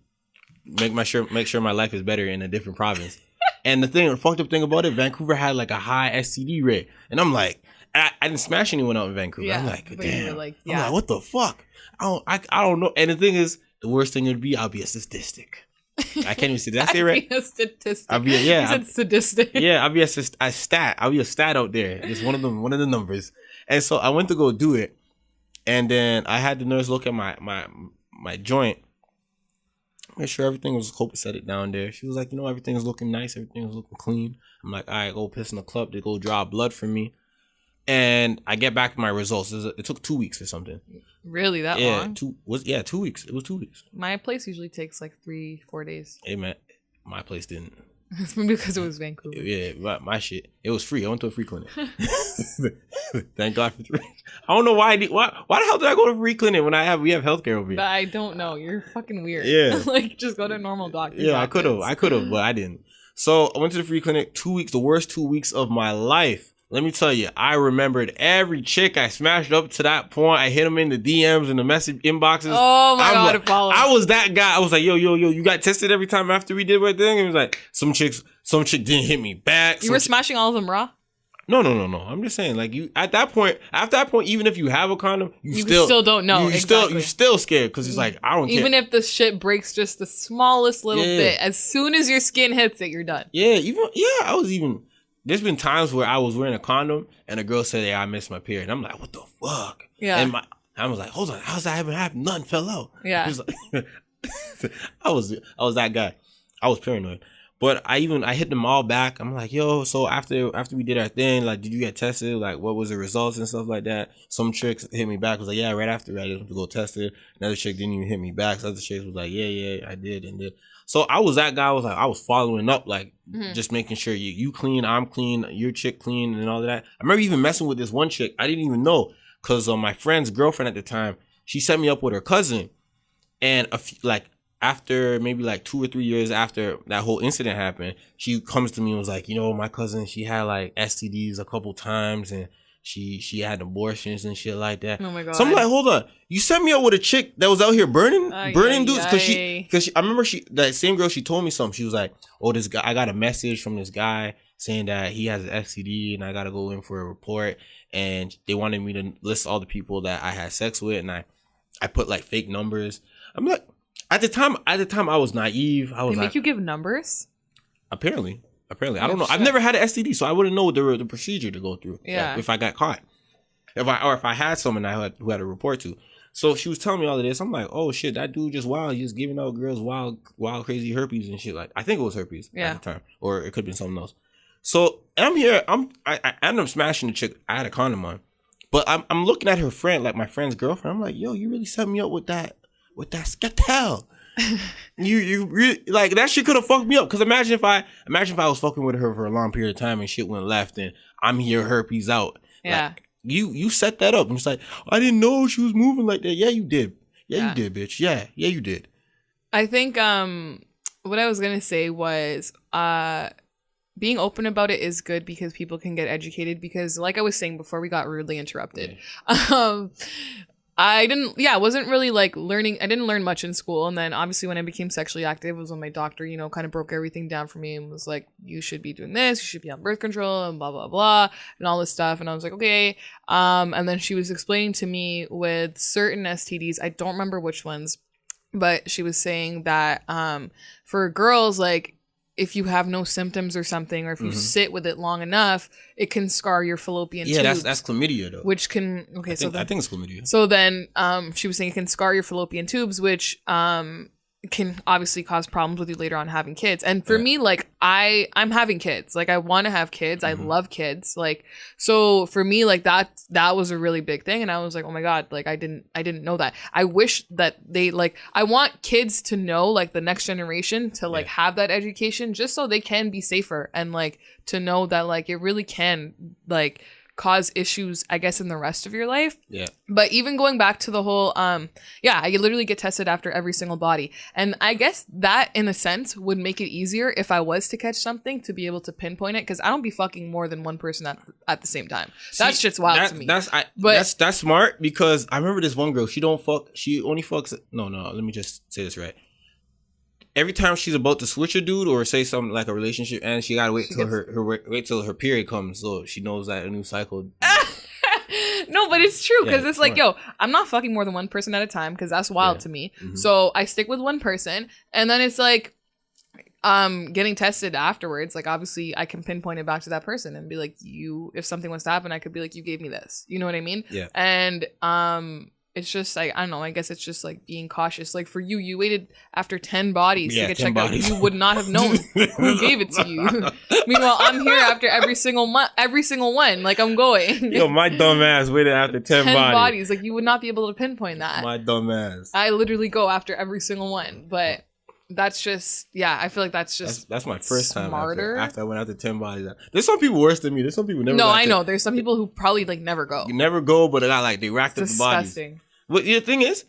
make sure my life is better in a different province. And the fucked up thing about it, Vancouver had like a high STD rate. And I'm like, I didn't smash anyone out in Vancouver. Yeah, I'm like, damn. I'm like, what the fuck? I don't know. And the thing is, the worst thing would be I'll be a statistic. I can't even say. Did I say it right? Be a statistic. You said sadistic. Yeah, I'll be a stat. I'll be a stat out there. It's one of the numbers. And so I went to go do it. And then I had the nurse look at my joint. Make sure everything was copacetic down there. She was like, everything's looking nice. Everything's looking clean. I'm like, all right, go piss in the club. They go draw blood from me. And I get back my results. It took 2 weeks or something. Really? That long? 2 weeks. It was 2 weeks. My place usually takes like 3-4 days. Hey, man. My place didn't. It's maybe because it was Vancouver. Yeah, my shit. It was free. I went to a free clinic. Thank God for free. I don't know why the hell did I go to a free clinic when we have healthcare over here? But I don't know. You're fucking weird. Yeah. Like, just go to a normal doctor. Yeah, I could have, but I didn't. So I went to the free clinic. 2 weeks, the worst 2 weeks of my life. Let me tell you, I remembered every chick I smashed up to that point. I hit them in the DMs and the message inboxes. Oh my God, like, I was that guy. I was like, yo, you got tested every time after we did our thing? And it was like, some chick didn't hit me back. You were smashing all of them raw? No. I'm just saying, like, after that point, even if you have a condom, you still don't know. You're still scared because it's like, I don't care. Even if the shit breaks just the smallest little bit, as soon as your skin hits it, you're done. Yeah, there's been times where I was wearing a condom and a girl said, "Yeah, I missed my period." And I'm like, "What the fuck?" Yeah. And I was like, "Hold on, how's that even happen? Nothing fell out." Yeah. Like, I was that guy. I was paranoid, but I hit them all back. I'm like, "Yo, so after we did our thing, like, did you get tested? Like, what was the results and stuff like that?" Some chicks hit me back. Was like, "Yeah, right after I just went to go test it." Another chick didn't even hit me back. So other chicks was like, "Yeah, I did and did." So I was that guy. I was following up, like, just making sure you clean, I'm clean, your chick clean, and all of that. I remember even messing with this one chick. I didn't even know because my friend's girlfriend at the time, she set me up with her cousin, and after maybe like 2 or 3 years after that whole incident happened, she comes to me and was like, my cousin, she had like STDs a couple times and she had abortions and shit like that. Oh my God. So I'm like, hold on, you set me up with a chick that was out here burning dudes? Because I remember that same girl, she told me something. She was like, oh, this guy, I got a message from this guy saying that he has an STD and I gotta go in for a report, and they wanted me to list all the people that I had sex with, and I put like fake numbers. I'm like, at the time I was naive. I was they make you give numbers? Apparently. I don't know. Shit. I've never had an STD, so I wouldn't know the procedure to go through. Yeah. If I got caught, if I had someone who had a report to. So she was telling me all of this. I'm like, oh shit, that dude just wild. He's giving out girls wild, crazy herpes and shit. Like, I think it was herpes at the time, or it could have been something else. So I'm here. I ended up smashing the chick. I had a condom on, but I'm looking at her friend, like my friend's girlfriend. I'm like, yo, you really set me up with that scatel. You really, like, that shit could have fucked me up. Because imagine if I was fucking with her for a long period of time and shit went left and I'm here herpes out. Yeah. Like, you set that up. And it's like, I didn't know she was moving like that. Yeah, you did. Yeah, you did, bitch. Yeah, you did. I think what I was gonna say was being open about it is good because people can get educated. Because like I was saying before, we got rudely interrupted. Yeah. I wasn't really like learning. I didn't learn much in school. And then obviously when I became sexually active was when my doctor, kind of broke everything down for me and was like, you should be doing this. You should be on birth control and blah, blah, blah, and all this stuff. And I was like, okay. And then she was explaining to me with certain STDs, I don't remember which ones, but she was saying that for girls, like, if you have no symptoms or something, or if you sit with it long enough, it can scar your fallopian tubes. Yeah, that's chlamydia though. Which can I think it's chlamydia. So then she was saying it can scar your fallopian tubes, which can obviously cause problems with you later on having kids. And for me, like I'm having kids. Like I want to have kids. I love kids. Like, so for me, like that was a really big thing. And I was like, oh my God, like I didn't know that. I wish that they like, I want kids to know, like the next generation to like have that education just so they can be safer and like to know that like it really can like cause issues, I guess, in the rest of your life. Yeah. But even going back to the whole, I literally get tested after every single body. And I guess that, in a sense, would make it easier if I was to catch something to be able to pinpoint it, because I don't be fucking more than one person at the same time. That shit's wild to me. That's smart, because I remember this one girl, she only fucks, no, let me just say this right. Every time she's about to switch a dude or say something like a relationship, and she gotta wait till her period comes, so she knows that a new cycle. No, but it's true, because it's like, yo, I'm not fucking more than one person at a time, because that's wild to me. So I stick with one person, and then it's like, getting tested afterwards. Like obviously, I can pinpoint it back to that person and be like, if something was to happen, I could be like, you gave me this. You know what I mean? Yeah. And it's just like, I don't know, I guess it's just like being cautious. Like for you waited after 10 bodies to get checked out. You would not have known who gave it to you. Meanwhile, I'm here after every single one. Like I'm going. Yo, my dumb ass waited after 10 bodies. Like you would not be able to pinpoint that. My dumb ass. I literally go after every single one. But that's just, I feel like that's my first time after I went after 10 bodies. There's some people worse than me. There's some people never. No, I know. There's some people who probably like never go. You never go, but they racked up the bodies. Disgusting. What the thing is,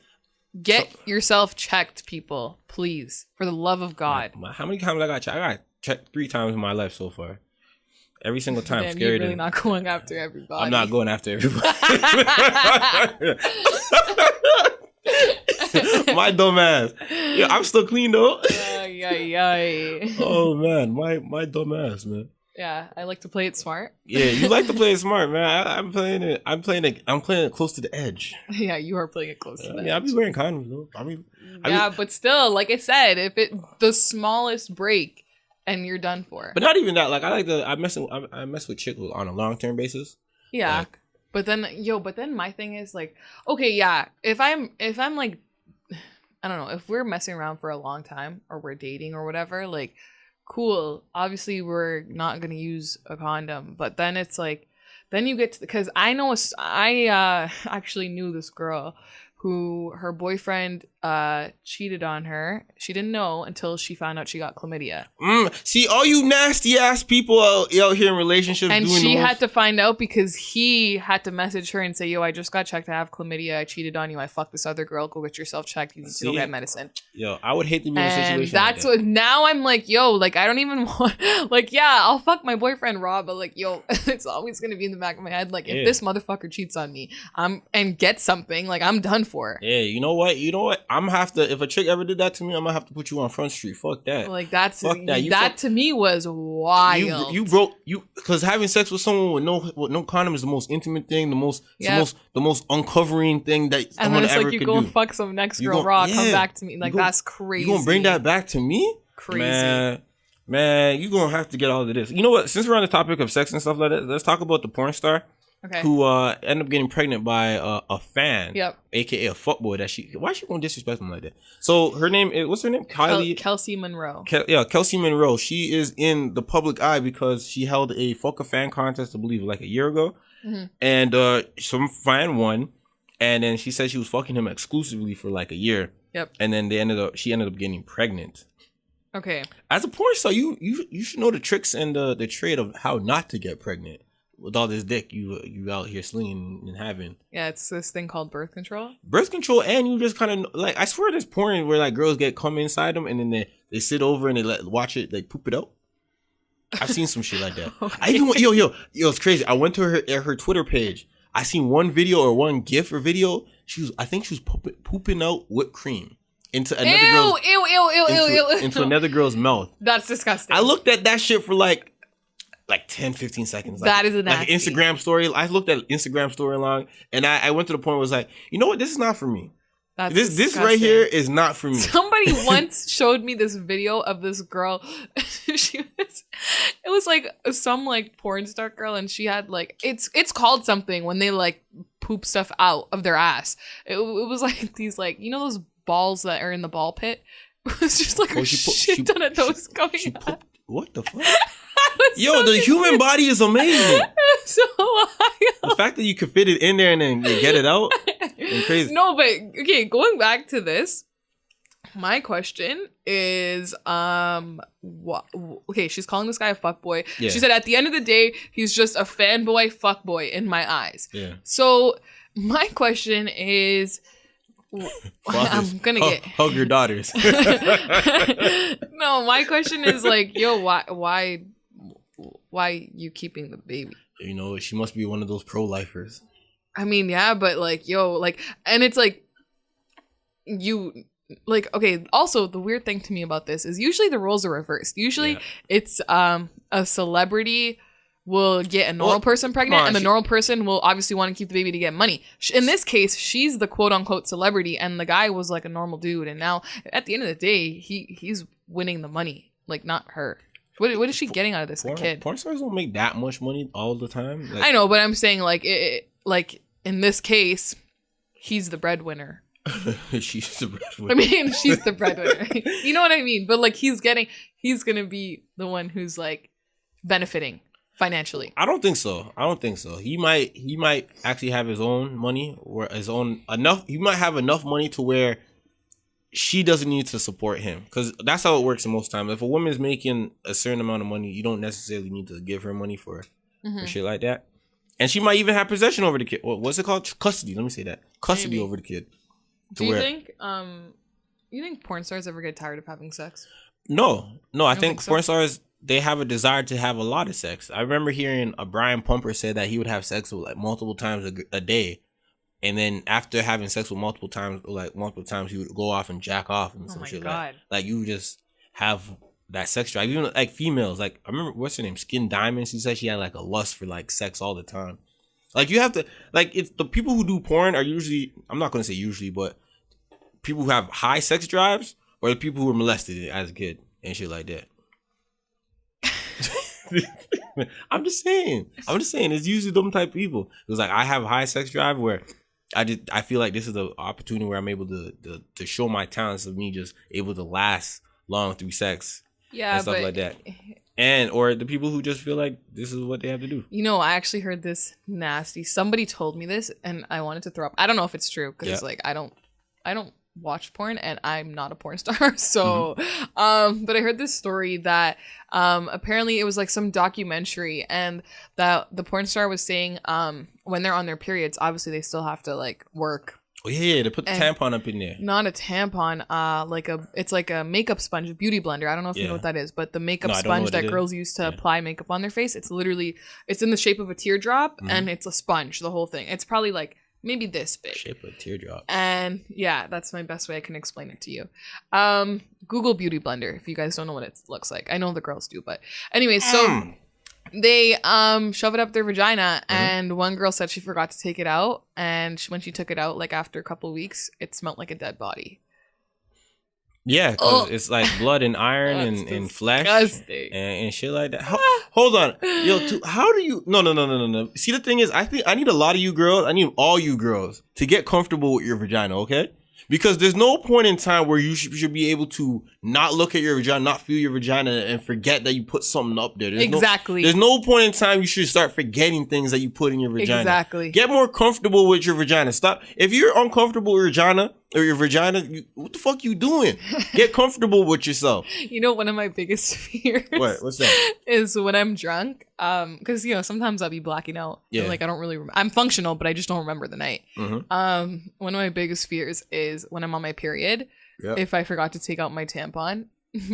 get yourself checked, people, please, for the love of God. How many times I got checked? I got checked 3 times in my life so far. Every single time. Damn, you're really not going after everybody. I'm not going after everybody. My dumb ass. Yeah, I'm still clean though. Oh man, my dumb ass, man. Yeah, I like to play it smart. Yeah, you like to play it smart, man. I'm playing it close to the edge. Yeah, you are playing it close to the edge. Yeah, I'll be wearing condoms though. But still, like I said, if the smallest break and you're done for. But not even that. Like I mess with chicks on a long-term basis. Yeah. Like, but then my thing is like, okay, yeah, if I'm like, I don't know, if we're messing around for a long time or we're dating or whatever, like, cool. Obviously, we're not going to use a condom. But then it's like, then you get to, because I actually knew this girl who her boyfriend cheated on her. She didn't know until she found out she got chlamydia. See, all you nasty ass people out here in relationships, and she had to find out because he had to message her and say, yo, I just got checked. I have chlamydia. I cheated on you. I fucked this other girl. Go get yourself checked. You need to go get medicine. Yo, I would hate to be in a situation that's like that. What now I'm like, yo, like I don't even want, like, yeah, I'll fuck my boyfriend Rob, but like, yo, it's always gonna be in the back of my head, like, if this motherfucker cheats on me and gets something, like, I'm done for. Yeah, you know what I'm gonna have to, if a chick ever did that to me, I'm gonna have to put you on Front Street. Fuck that. Like that to me was wild. You broke because having sex with someone with no condom is the most intimate thing, the most uncovering thing that someone ever could do. And then it's like, you go fuck some next girl raw, come back to me. Like, that's crazy. You gonna bring that back to me? Crazy. Man, you gonna have to get all of this. You know what? Since we're on the topic of sex and stuff like that, let's talk about the porn star. Okay. Who ended up getting pregnant by a fan, aka a fuckboy. Why she gonna disrespect him like that? So her name is, what's her name? Kelsey Monroe. Kelsey Monroe. She is in the public eye because she held a fuck a fan contest, I believe, like a year ago, and some fan won, and then she said she was fucking him exclusively for like a year. Yep. And then she ended up getting pregnant. Okay. As a porn star, you should know the tricks and the trade of how not to get pregnant. With all this dick you out here slinging and having. Yeah, it's this thing called birth control. Birth control, and you just kind of, like, I swear there's porn where, like, girls come inside them and then they sit over and they watch it, like, poop it out. I've seen some shit like that. Okay. I even went, yo, it's crazy. I went to her Twitter page. I seen one video or one GIF or video. I think she was pooping out whipped cream into another girl's mouth. That's disgusting. I looked at that shit for like 10, 15 seconds. That is a nasty. Like an Instagram story. I looked at Instagram story long, and I went to the point where I was like, you know what? This is not for me. This right here is not for me. Somebody once showed me this video of this girl. It was like some like porn star girl, and she had like, it's called something when they like poop stuff out of their ass. It was like these, like, you know those balls that are in the ball pit? It's just like a shit ton of those coming out. What the fuck? Yo, the human body is amazing. So wild. The fact that you could fit it in there and then you get it out is crazy. No, but okay, going back to this, my question is, okay, she's calling this guy a fuckboy. Yeah. She said at the end of the day, he's just a fanboy fuckboy in my eyes. Yeah. So my question is, I'm gonna hug your daughters. No, my question is like, yo, why you keeping the baby? You know, she must be one of those pro-lifers. I mean, yeah, but like, yo, like, and it's like, you, like, okay, also the weird thing to me about this is usually the roles are reversed. Usually it's a celebrity will get a normal person pregnant, and the normal person will obviously want to keep the baby to get money. In this case, she's the quote-unquote celebrity, and the guy was like a normal dude, and now at the end of the day, he's winning the money, like not her. What is she getting out of this? A kid. Porn stars don't make that much money all the time. Like, I know, but I'm saying like like in this case, he's the breadwinner. She's the breadwinner. I mean, she's the breadwinner. You know what I mean? But like he's gonna be the one who's like benefiting financially. I don't think so. He might actually have his own money or his own enough. He might have enough money to where she doesn't need to support him, because that's how it works most times. If a woman's making a certain amount of money, you don't necessarily need to give her money for shit like that. And she might even have possession over the kid. What's it called? Custody. Let me say that. Custody over the kid. Do you think porn stars ever get tired of having sex? No. I think porn stars, they have a desire to have a lot of sex. I remember hearing a Brian Pumper say that he would have sex with like multiple times a day. And then after having sex with multiple times, he would go off and jack off and some shit. Like you just have that sex drive. Even like females, like I remember, what's her name? Skin Diamond. She said she had like a lust for like sex all the time. Like you have to, like, it's the people who do porn are usually, I'm not going to say usually, but people who have high sex drives, or the people who were molested as a kid and shit like that. I'm just saying it's usually them type of people. It was like, I have a high sex drive where I feel like this is the opportunity where I'm able to show my talents of me just able to last long through sex and stuff like that. And or the people who just feel like this is what they have to do. You know, I actually heard this nasty. Somebody told me this, and I wanted to throw up. I don't know if it's true because like I don't watch porn, and I'm not a porn star. So, but I heard this story that apparently it was like some documentary, and that the porn star was saying when they're on their periods, obviously they still have to like work. Oh yeah, they put the tampon up in there. Not a tampon, it's like a makeup sponge, a beauty blender. I don't know if you know what that is, but the makeup sponge that girls use to apply makeup on their face. It's literally, it's in the shape of a teardrop, and it's a sponge, the whole thing. It's probably like maybe this big. Shape of a teardrop. And yeah, that's my best way I can explain it to you. Google beauty blender if you guys don't know what it looks like. I know the girls do, but anyway, so they shove it up their vagina, and one girl said she forgot to take it out, and when she took it out, like after a couple of weeks, it smelled like a dead body. Yeah, because it's like blood and iron and flesh and shit like that. Hold on, yo, how do you? No. See, the thing is, I think I need a lot of you girls. I need all you girls to get comfortable with your vagina, okay? Because there's no point in time where you should be able to not look at your vagina, not feel your vagina, and forget that you put something up there. There's no point in time you should start forgetting things that you put in your vagina. Exactly. Get more comfortable with your vagina. Stop. If you're uncomfortable with your vagina, what the fuck you doing? Get comfortable with yourself. You know, one of my biggest fears. What's that? Is when I'm drunk. Because you know sometimes I'll be blacking out. Yeah. Like I don't really. I'm functional, but I just don't remember the night. One of my biggest fears is when I'm on my period. Yep. If I forgot to take out my tampon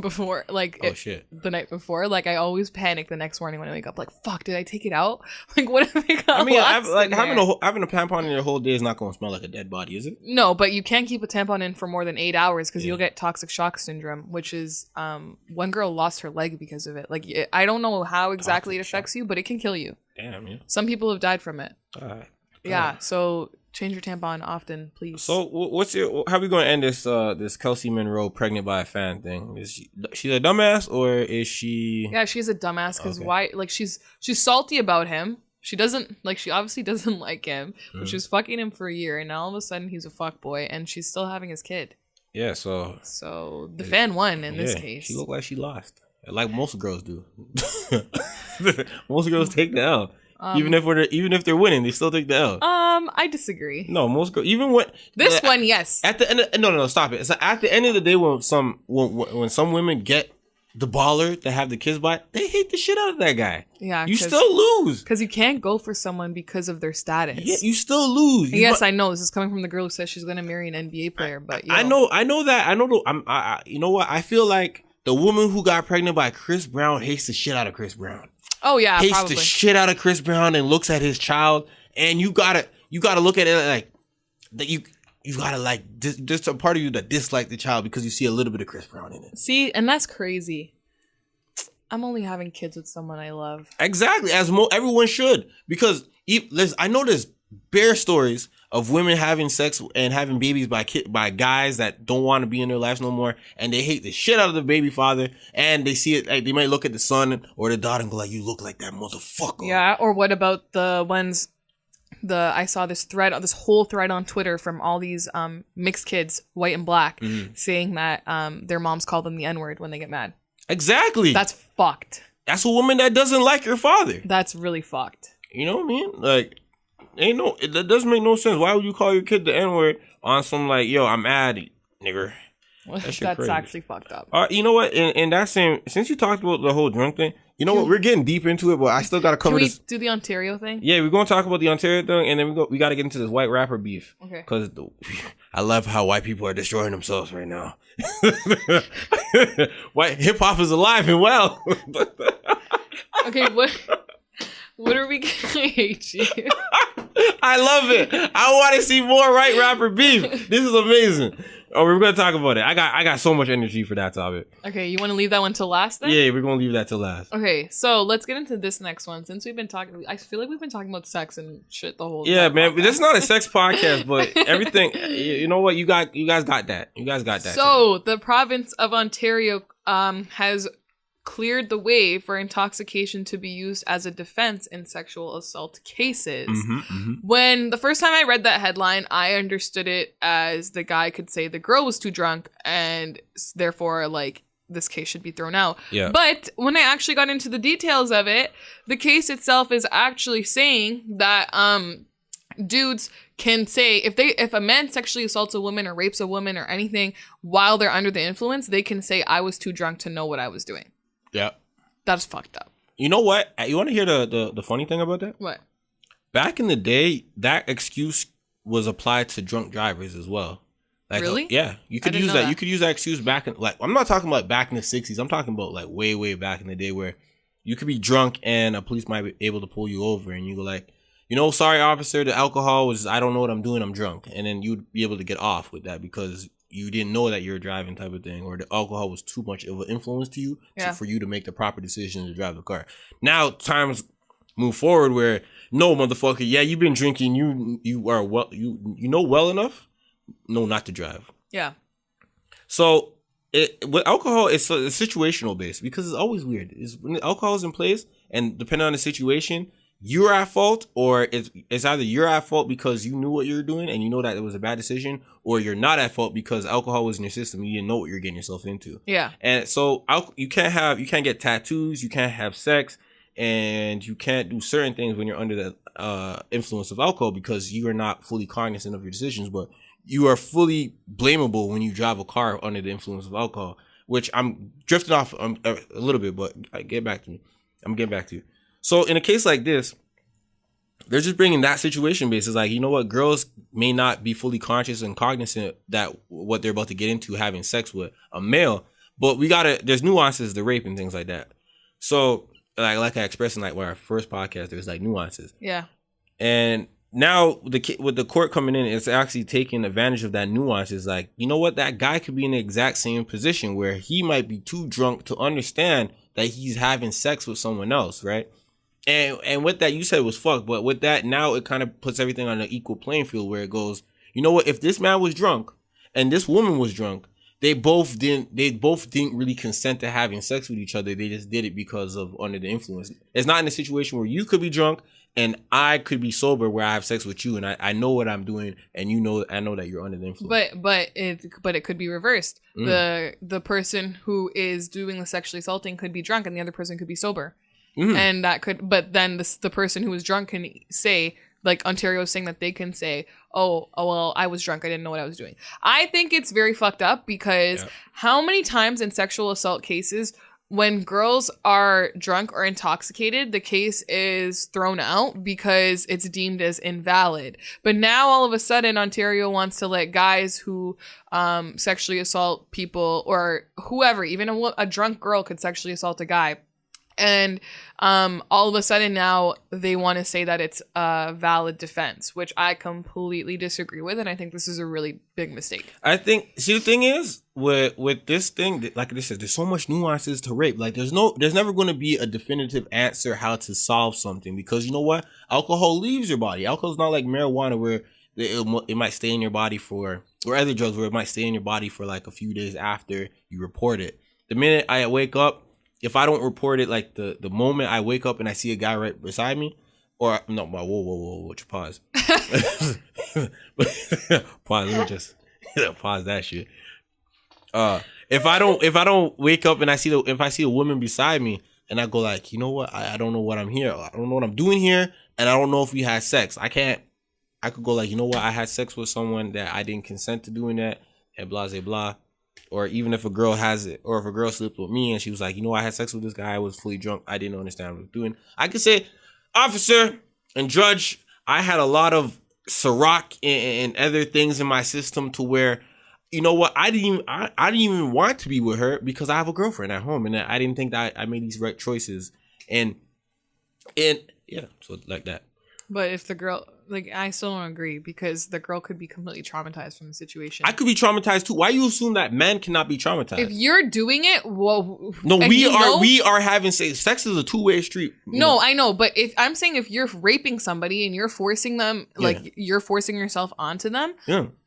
before, like the night before, like I always panic the next morning when I wake up. Like, fuck, did I take it out? Like, what if it got lost like having a tampon in your whole day is not going to smell like a dead body, is it? No, but you can't keep a tampon in for more than 8 hours because you'll get toxic shock syndrome, which is one girl lost her leg because of it. Like, I don't know how exactly it affects you, but it can kill you. Damn, yeah. Some people have died from it. Yeah, so change your tampon often, please. So, how are we going to end this Kelsey Monroe pregnant by a fan thing? Is she's a dumbass, or is she? Yeah, she's a dumbass because why? Like, she's salty about him. She obviously doesn't like him, but she was fucking him for a year, and now all of a sudden he's a fuckboy, and she's still having his kid. Yeah, so the fan won in this case. She looked like she lost, like most girls do. Most girls take the L. Even if they're winning, they still take the L. I disagree. No, most girls, even when this one, yes. At the end, no, stop it. It's like at the end of the day, when some women get the baller that have the kids by, they hate the shit out of that guy. Yeah, you still lose because you can't go for someone because of their status. Yeah, you still lose. Yes, I know this is coming from the girl who says she's gonna marry an NBA player, but I know that. I know. You know what? I feel like the woman who got pregnant by Chris Brown hates the shit out of Chris Brown. Oh yeah, hates probably. the shit out of Chris Brown and looks at his child, and you gotta look at it like that. You gotta like there's a part of you that dislike the child because you see a little bit of Chris Brown in it. See, and that's crazy. I'm only having kids with someone I love. Exactly, as everyone should, because I know there's bare stories of women having sex and having babies by guys that don't want to be in their lives no more, and they hate the shit out of the baby father, and they see it like they might look at the son or the daughter and go like, "You look like that motherfucker." Yeah, or what about the ones? I saw this whole thread on Twitter from all these mixed kids, white and black, saying that their moms call them the N-word when they get mad. Exactly. That's fucked. That's a woman that doesn't like her father. That's really fucked. You know what I mean? Like, that doesn't make no sense. Why would you call your kid the N-word on some like, yo, I'm mad, nigger? That's actually fucked up. You know what? In that same, since you talked about the whole drunk thing, you know what? We're getting deep into it, but I still got to cover this. Can we do the Ontario thing? Yeah, we're going to talk about the Ontario thing, and then we got to get into this white rapper beef. Okay. Because I love how white people are destroying themselves right now. White hip-hop is alive and well. Okay, what are we gonna hate you? I love it. I want to see more white rapper beef. This is amazing. Oh, we're gonna talk about it. I got so much energy for that topic. Okay, you want to leave that one till last then? Yeah, we're gonna leave that till last. Okay, so let's get into this next one. Since we've been talking, I feel like we've been talking about sex and shit the whole time. Yeah, man, this is not a sex podcast, but everything. You know what? You guys got that. You guys got that. So the province of Ontario has cleared the way for intoxication to be used as a defense in sexual assault cases. When the first time I read that headline, I understood it as the guy could say the girl was too drunk and therefore like this case should be thrown out. Yeah. But when I actually got into the details of it, the case itself is actually saying that dudes can say if a man sexually assaults a woman or rapes a woman or anything while they're under the influence, they can say I was too drunk to know what I was doing. Yeah. That's fucked up. You know what? You want to hear the funny thing about that? What? Back in the day, that excuse was applied to drunk drivers as well. Like, really? Yeah. You could use that. You could use that excuse back in, like, I'm not talking about back in the 60s. I'm talking about like way, way back in the day where you could be drunk and a police might be able to pull you over and you go like, sorry, officer, the alcohol was, I don't know what I'm doing. I'm drunk. And then you'd be able to get off with that because you didn't know that you were driving type of thing, or the alcohol was too much of an influence to you for you to make the proper decision to drive the car. Now times move forward where no, motherfucker, yeah, you've been drinking, you are well, you know well enough, not to drive. Yeah. So with alcohol, it's situational based because it's always weird. When the alcohol is in place and depending on the situation, you're at fault, or it's either you're at fault because you knew what you were doing and you know that it was a bad decision, or you're not at fault because alcohol was in your system and you didn't know what you're getting yourself into. Yeah. And so you can't get tattoos, you can't have sex, and you can't do certain things when you're under the influence of alcohol because you are not fully cognizant of your decisions, but you are fully blamable when you drive a car under the influence of alcohol, which I'm drifting off a little bit, but I'm getting back to you. So in a case like this, they're just bringing that situation basis. Like, you know what? Girls may not be fully conscious and cognizant that what they're about to get into having sex with a male, but there's nuances to rape and things like that. So like I expressed in like our first podcast, there's like nuances. Yeah. And now with the court coming in, it's actually taking advantage of that nuance. It's like, you know what? That guy could be in the exact same position where he might be too drunk to understand that he's having sex with someone else, right? And with that, you said it was fucked, but with that, now it kind of puts everything on an equal playing field where it goes, you know what, if this man was drunk and this woman was drunk, they both didn't really consent to having sex with each other. They just did it because of under the influence. It's not in a situation where you could be drunk and I could be sober where I have sex with you and I know what I'm doing and I know that you're under the influence. But it could be reversed. The person who is doing the sexually assaulting could be drunk and the other person could be sober. And that could, but then the person who was drunk can say, like Ontario is saying that they can say, oh, well, I was drunk. I didn't know what I was doing. I think it's very fucked up because how many times in sexual assault cases when girls are drunk or intoxicated, the case is thrown out because it's deemed as invalid. But now all of a sudden Ontario wants to let guys who sexually assault people or whoever, even a drunk girl could sexually assault a guy. And all of a sudden now they want to say that it's a valid defense, which I completely disagree with. And I think this is a really big mistake. I think, see, the thing is with this thing, like this is, there's so much nuances to rape. Like there's never going to be a definitive answer how to solve something because you know what? Alcohol leaves your body. Alcohol is not like marijuana where it might stay in your body or other drugs where it might stay in your body for like a few days after you report it. The minute I wake up, if I don't report it, like the moment I wake up and I see a guy right beside me, or no, whoa, pause. Pause. Let me just pause that shit. If I don't wake up and if I see a woman beside me and I go like, you know what, I don't know what I'm here. I don't know what I'm doing here, and I don't know if we had sex. I could go like, you know what, I had sex with someone that I didn't consent to doing that, and blah blah blah. Or even if a girl has it, or if a girl slept with me and she was like, you know, I had sex with this guy, I was fully drunk, I didn't understand what I was doing. I could say, officer and judge, I had a lot of Ciroc and other things in my system to where, you know what, I didn't even want to be with her because I have a girlfriend at home and I didn't think that I made these right choices. And yeah, so like that. But if the girl, like, I still don't agree because the girl could be completely traumatized from the situation. I could be traumatized too. Why you assume that men cannot be traumatized? If you're doing it, well, no, we are having sex. Sex is a two-way street. No, I know, but if I'm saying if you're raping somebody and you're forcing them, like you're forcing yourself onto them,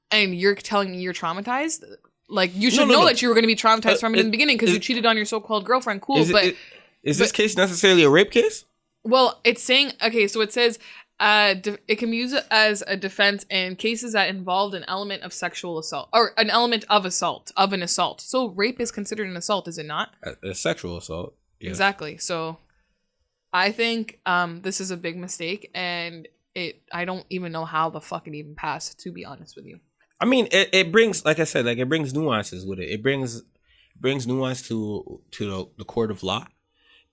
and you're telling me you're traumatized, like you should know that you were going to be traumatized from it in the beginning because you cheated on your so-called girlfriend. Cool, is this case necessarily a rape case? Well, it's saying so it says. It can be used as a defense in cases that involved an element of sexual assault or an element of an assault. So rape is considered an assault, is it not? A sexual assault. Yeah. Exactly. So I think this is a big mistake, and I don't even know how the fuck it even passed, to be honest with you. I mean, it brings, like I said, like it brings nuances with it. It brings nuance to the court of law,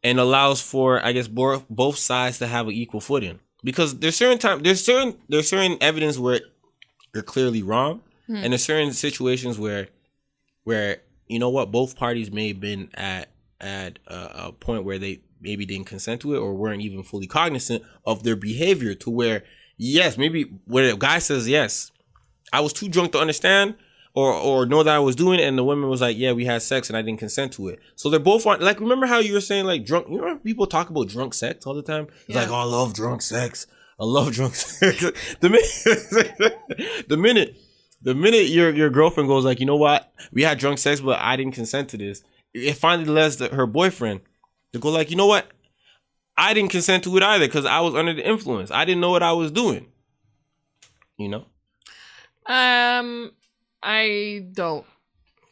and allows for, I guess, both sides to have an equal footing. Because there's certain evidence where you're clearly wrong, and there's certain situations where you know what, both parties may have been at a point where they maybe didn't consent to it or weren't even fully cognizant of their behavior, to where yes, maybe when a guy says yes, I was too drunk to understand or know that I was doing it, and the woman was like, yeah, we had sex and I didn't consent to it. So they're both on, like, remember how you were saying like drunk, you know, people talk about drunk sex all the time? It's like, oh, I love drunk sex. I love drunk sex. The minute your girlfriend goes like, you know what, we had drunk sex, but I didn't consent to this, it finally lets her boyfriend to go like, you know what, I didn't consent to it either because I was under the influence. I didn't know what I was doing. You know? I don't.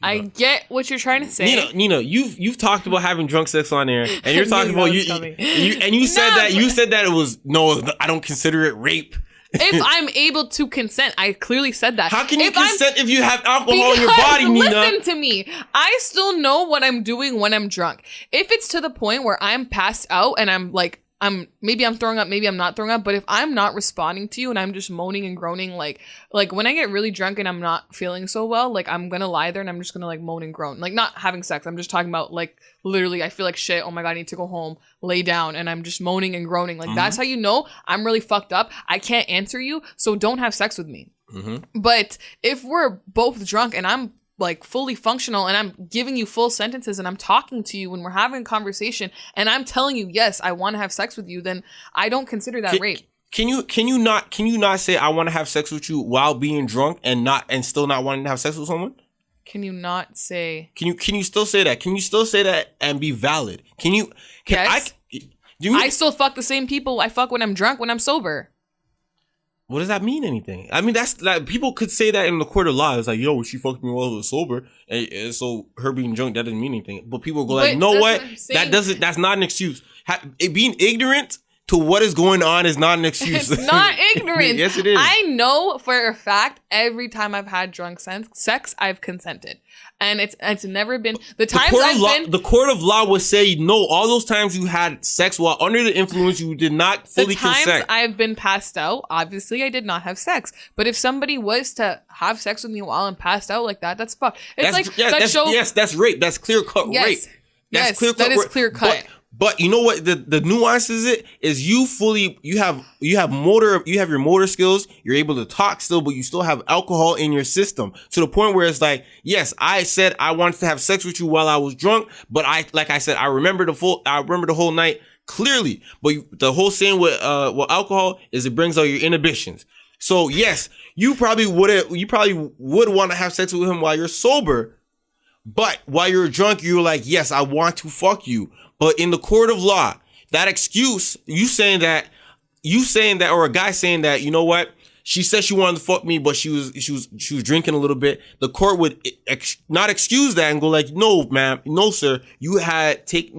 I get what you're trying to say. Nina, you've talked about having drunk sex on there, and you're talking about you said that it was I don't consider it rape. If I'm able to consent, I clearly said that. How can you consent if you have alcohol in your body, Nina? Listen to me. I still know what I'm doing when I'm drunk. If it's to the point where I'm passed out and I'm like, maybe I'm throwing up, maybe I'm not throwing up, but if I'm not responding to you and I'm just moaning and groaning, like when I get really drunk and I'm not feeling so well, like I'm gonna lie there and I'm just gonna like moan and groan, like not having sex. I'm just talking about like literally I feel like shit. Oh my God, I need to go home, lay down, and I'm just moaning and groaning. Like that's how you know I'm really fucked up. I can't answer you, so don't have sex with me. But if we're both drunk and I'm like fully functional and I'm giving you full sentences and I'm talking to you when we're having a conversation and I'm telling you, yes, I want to have sex with you, then I don't consider that rape. Can you not say I want to have sex with you while being drunk and still not wanting to have sex with someone? Can you not say? Can you still say that? Can you still say that and be valid? Yes. I still fuck the same people I fuck when I'm drunk, when I'm sober. What does that mean? Anything? I mean, that's like people could say that in the court of law. It's like, yo, she fucked me while I was sober, and so her being drunk that doesn't mean anything. But people go like, know what? That's not an excuse. Being ignorant to what is going on is not an excuse. It's not ignorance. Yes, it is. I know for a fact every time I've had drunk sex, I've consented. And it's never been the times the court of law would say no. All those times you had sex while under the influence, you did not fully consent. The times I've been passed out, obviously I did not have sex. But if somebody was to have sex with me while I'm passed out like that, that's fuck. Yes, that's rape. That's clear cut rape. That's clear cut. But you know what the nuance is you have your motor skills, you're able to talk still, but you still have alcohol in your system to the point where it's like, yes, I said I wanted to have sex with you while I was drunk, but I remember the whole night clearly. But the whole saying with alcohol is it brings out your inhibitions. So yes, you probably would want to have sex with him while you're sober, but while you're drunk, you're like, yes, I want to fuck you. But in the court of law, that excuse, you saying that, or a guy saying that, you know what? She said she wanted to fuck me, but she was drinking a little bit. The court would not excuse that and go like, no, ma'am, no, sir. You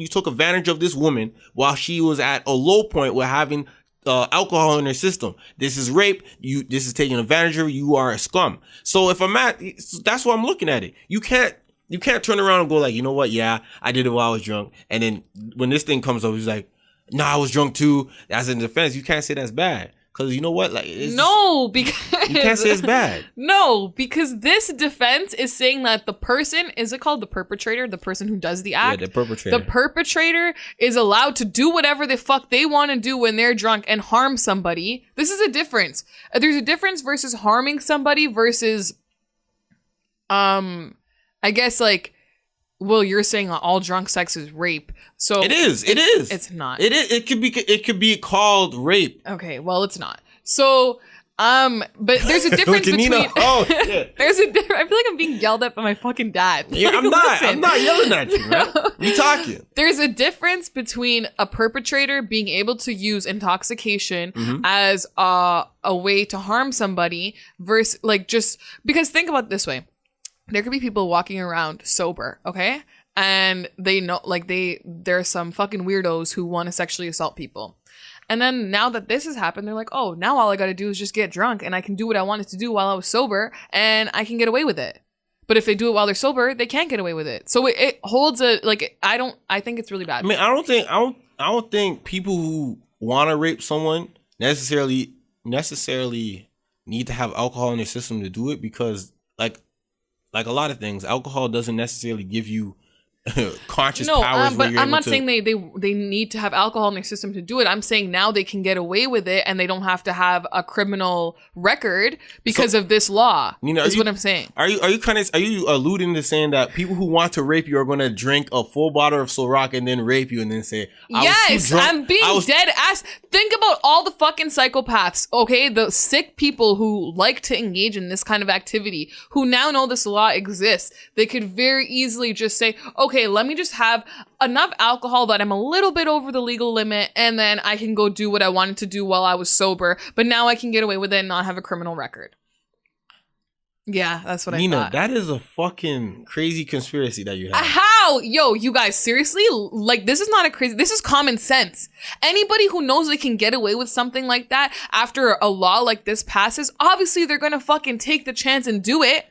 took advantage of this woman while she was at a low point with having alcohol in her system. This is rape. This is taking advantage of her. You are a scum. So that's why I'm looking at it. You can't turn around and go like, you know what? Yeah, I did it while I was drunk. And then when this thing comes up, he's like, no, I was drunk too. That's in defense. You can't say that's bad. Because you know what? Like, because you can't say it's bad. No, because this defense is saying that the person, is it called the perpetrator? The person who does the act? Yeah, the perpetrator. The perpetrator is allowed to do whatever the fuck they want to do when they're drunk and harm somebody. This is a difference. There's a difference versus harming somebody versus, I guess like, well, you're saying all drunk sex is rape. So it is. It's not. It could be called rape. Okay, well, it's not. So, but there's a difference between. Oh, yeah. There's a difference. I feel like I'm being yelled at by my fucking dad. Yeah, like, I'm not yelling at you, man. We talking. There's a difference between a perpetrator being able to use intoxication as a way to harm somebody versus like just because think about it this way. There could be people walking around sober, okay? And they know, like, there are some fucking weirdos who want to sexually assault people. And then now that this has happened, they're like, oh, now all I gotta do is just get drunk and I can do what I wanted to do while I was sober and I can get away with it. But if they do it while they're sober, they can't get away with it. So it holds I think it's really bad. I mean, I don't think people who want to rape someone necessarily need to have alcohol in their system to do it because, like a lot of things, alcohol doesn't necessarily give you conscious powers. But I'm not saying they need to have alcohol in their system to do it. I'm saying now they can get away with it and they don't have to have a criminal record because of this law. Is what I'm saying. Are you alluding to saying that people who want to rape you are going to drink a full bottle of Ciroc and then rape you and then say, yes, I'm being dead ass. Think about all the fucking psychopaths, okay? The sick people who like to engage in this kind of activity, who now know this law exists. They could very easily just say, okay, let me just have enough alcohol that I'm a little bit over the legal limit and then I can go do what I wanted to do while I was sober, but now I can get away with it and not have a criminal record. Yeah, that's what I thought. Nina, that is a fucking crazy conspiracy that you have. How? Yo, you guys, seriously? Like, this is not a crazy... This is common sense. Anybody who knows they can get away with something like that after a law like this passes, obviously they're gonna fucking take the chance and do it.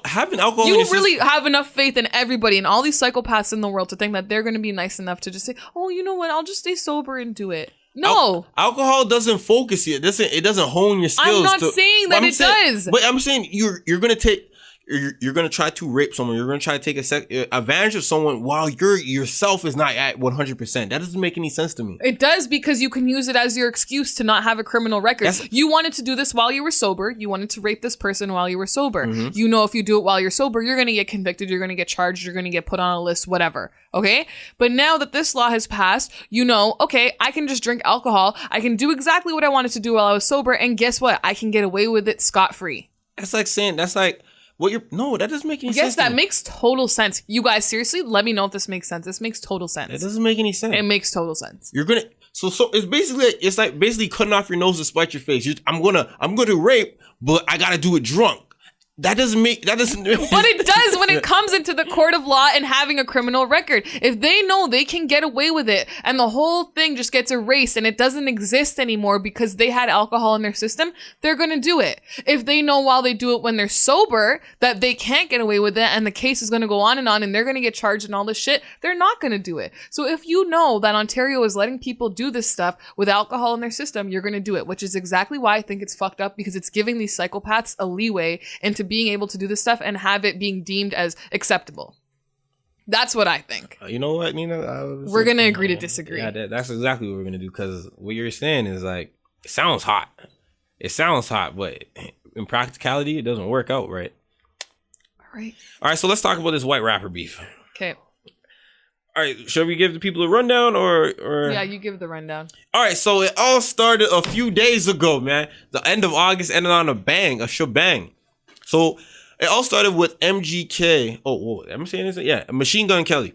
Having alcohol you really have enough faith in everybody and all these psychopaths in the world to think that they're going to be nice enough to just say, oh, you know what, I'll just stay sober and do it. No. Alcohol doesn't focus you. It doesn't hone your skills. I'm not saying that it does. But I'm saying you're going to try to rape someone. You're going to try to take advantage of someone while yourself is not at 100%. That doesn't make any sense to me. It does because you can use it as your excuse to not have a criminal record. You wanted to do this while you were sober. You wanted to rape this person while you were sober. Mm-hmm. You know if you do it while you're sober, you're going to get convicted. You're going to get charged. You're going to get put on a list, whatever. Okay? But now that this law has passed, you know, okay, I can just drink alcohol. I can do exactly what I wanted to do while I was sober. And guess what? I can get away with it scot-free. That's like No, that doesn't make any sense. Yes, that makes total sense. You guys, seriously, let me know if this makes sense. This makes total sense. It doesn't make any sense. It makes total sense. You're gonna so it's like basically cutting off your nose to spite your face. I'm gonna rape, but I gotta do it drunk. That doesn't. But it does when it comes into the court of law and having a criminal record. If they know they can get away with it and the whole thing just gets erased and it doesn't exist anymore because they had alcohol in their system, they're going to do it. If they know while they do it when they're sober that they can't get away with it and the case is going to go on and they're going to get charged and all this shit, they're not going to do it. So if you know that Ontario is letting people do this stuff with alcohol in their system, you're going to do it, which is exactly why I think it's fucked up, because it's giving these psychopaths a leeway into being able to do this stuff and have it being deemed as acceptable. That's what I think. You know what, Nina? We're going to agree to disagree. Yeah, that's exactly what we're going to do, because what you're saying is like, it sounds hot. It sounds hot, but in practicality, it doesn't work out right. All right, so let's talk about this white rapper beef. Okay. All right, shall we give the people a rundown or? Yeah, you give the rundown. All right, so it all started a few days ago, man. The end of August ended on a shebang. So it all started with MGK. Oh, am I saying this? Yeah, Machine Gun Kelly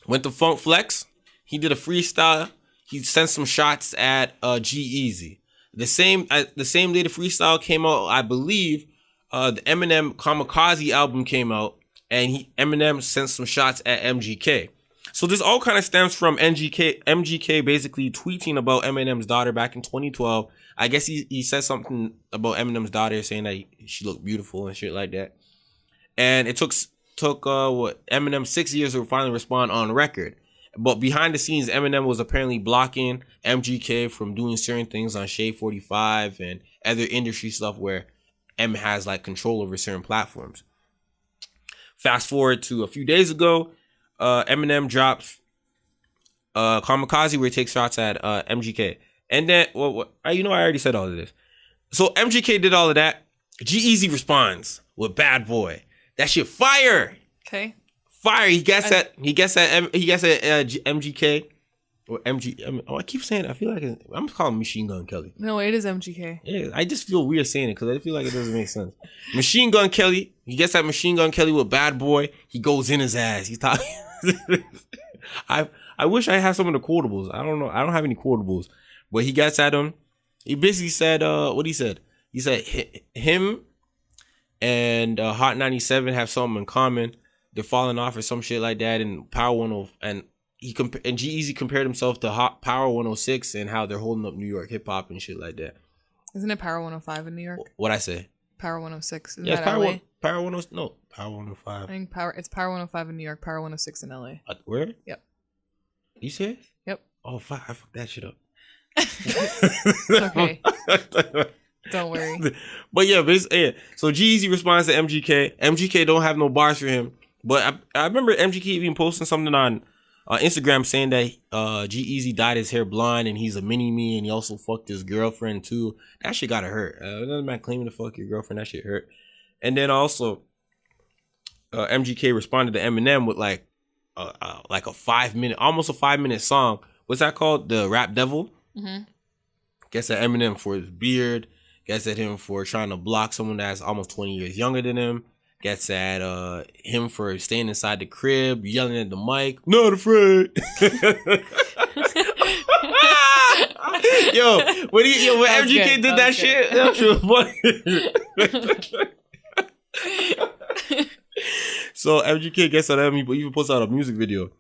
went to Funk Flex. He did a freestyle. He sent some shots at G-Eazy. The same day the freestyle came out, I believe, the Eminem Kamikaze album came out, and Eminem sent some shots at MGK. So this all kind of stems from MGK basically tweeting about Eminem's daughter back in 2012. I guess he said something about Eminem's daughter, saying that she looked beautiful and shit like that. And it took Eminem 6 years to finally respond on record. But behind the scenes, Eminem was apparently blocking MGK from doing certain things on Shade 45 and other industry stuff where M has like control over certain platforms. Fast forward to a few days ago, Eminem drops Kamikaze, where he takes shots at MGK. And then, I already said all of this. So MGK did all of that. G-Eazy responds with Bad Boy. That shit fire. Okay. Fire. He gets at MGK. Or I keep saying it. I feel like I'm just calling Machine Gun Kelly. No, it is MGK. Yeah, I just feel weird saying it because I feel like it doesn't make sense. Machine Gun Kelly. He gets at Machine Gun Kelly with Bad Boy. He goes in his ass. He's talking. I wish I had some of the quotables. I don't know. I don't have any quotables. But he gets at him. He basically said, what he said? He said him and Hot 97 have something in common. They're falling off or some shit like that. And Power 105, and G-Eazy compared himself to Power 106 and how they're holding up New York hip hop and shit like that. Isn't it Power 105 in New York? What'd I say? Power 106. Isn't that LA? Power 106. No, Power 105. I think it's Power 105 in New York, Power 106 in LA. Where? Yep. You serious? Yep. Oh, fuck. I fucked that shit up. It's okay. Don't worry. But yeah, so G-Eazy responds to MGK. MGK don't have no bars for him. But I remember MGK even posting something on Instagram saying that G-Eazy dyed his hair blonde and he's a mini-me and he also fucked his girlfriend too. That shit gotta hurt. Another man claiming to fuck your girlfriend, that shit hurt. And then also MGK responded to Eminem with like a 5-minute, almost a 5-minute song. What's that called? The Rap Devil. Mm-hmm. Gets at Eminem for his beard. Gets at him for trying to block someone that's almost 20 years younger than him. Gets at him for staying inside the crib, yelling at the mic. Not afraid. when MGK did that shit, that shit was funny. So MGK gets at him. He even puts out a music video.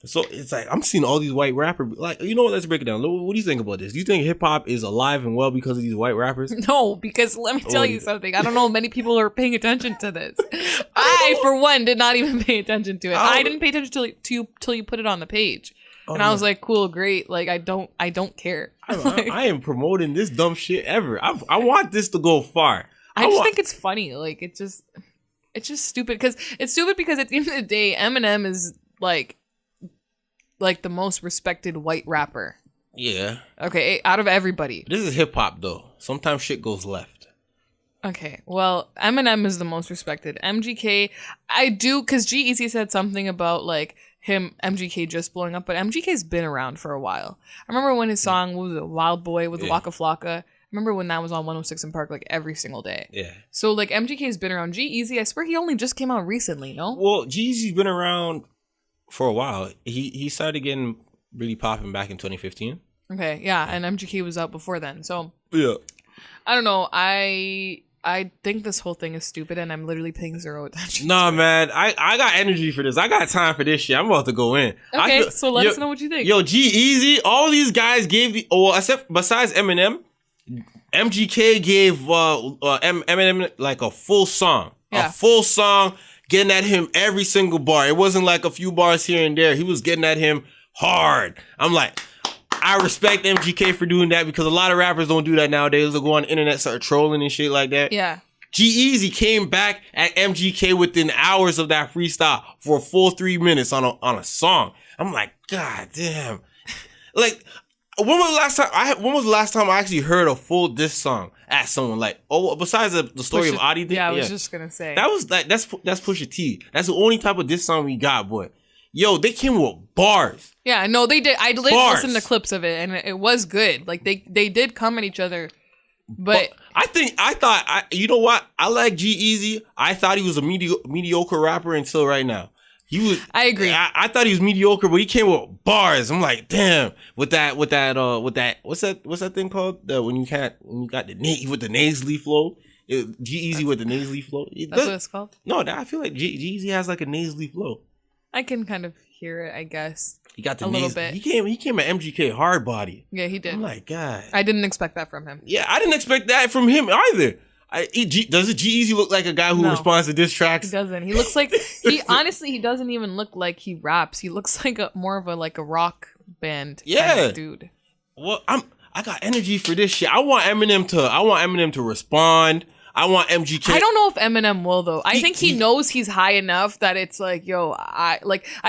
So it's like, I'm seeing all these white rappers. Like, you know what? Let's break it down. What do you think about this? Do you think hip hop is alive and well because of these white rappers? No, because let me tell you something. I don't know. Many people are paying attention to this. I, for one, did not even pay attention to it. I didn't pay attention till you put it on the page. And I was like, cool, great. Like, I don't care. I am promoting this dumb shit ever. I want this to go far. I just think it's funny. Like, it's just stupid. It's stupid because at the end of the day, Eminem is like the most respected white rapper. Yeah. Okay, out of everybody. This is hip hop though. Sometimes shit goes left. Okay, well, Eminem is the most respected. MGK, I do, because G-Eazy said something about like MGK just blowing up, but MGK's been around for a while. I remember when his song, what was it, Wild Boy with Waka Flocka. remember when that was on 106 in Park like every single day. Yeah. So like MGK's been around. G-Eazy, I swear he only just came out recently, no? Well, G-Eazy's been around for a while. He started getting really popping back in 2015. Okay, yeah, and MGK was out before then. So yeah, I don't know. I think this whole thing is stupid, and I'm literally paying zero attention. Nah, man, I got energy for this. I got time for this shit. I'm about to go in. Okay, so let us know what you think. Yo, G-Eazy, all these guys gave except besides Eminem, MGK gave Eminem like a full song, getting at him every single bar. It wasn't like a few bars here and there. He was getting at him hard. I'm like, I respect MGK for doing that because a lot of rappers don't do that nowadays. They'll go on the internet, start trolling and shit like that. Yeah. G-Eazy came back at MGK within hours of that freestyle for a full 3 minutes on a song. I'm like, God damn. Like, when was the last time I actually heard a full diss song at someone? Like, besides the story of Adi? Yeah, I was just gonna say. That was like, that's Pusha T. That's the only type of diss song we got, boy. Yo, they came with bars. Yeah, no, they did. I did listen to clips of it, and it was good. Like they did come at each other, but you know what? I like G-Eazy. I thought he was a mediocre rapper until right now. I agree. I thought he was mediocre, but he came with bars. I'm like, damn. With that, what's that thing called? When you got with the nasally flow. G-Eazy with the nasally flow. That's what it's called? No, I feel like G-Eazy has like a nasally flow. I can kind of hear it, I guess. He got the little bit. He came at MGK hard body. Yeah, he did. I'm like, God. I didn't expect that from him. Yeah, I didn't expect that from him either. Does G-Eazy look like a guy who responds to diss tracks? He doesn't. He looks like honestly, he doesn't even look like he raps. He looks like more of a rock band kind of dude. Well, I got energy for this shit. I want Eminem to respond. I want MGK. I don't know if Eminem will though. I think he knows he's high enough that it's like, yo, I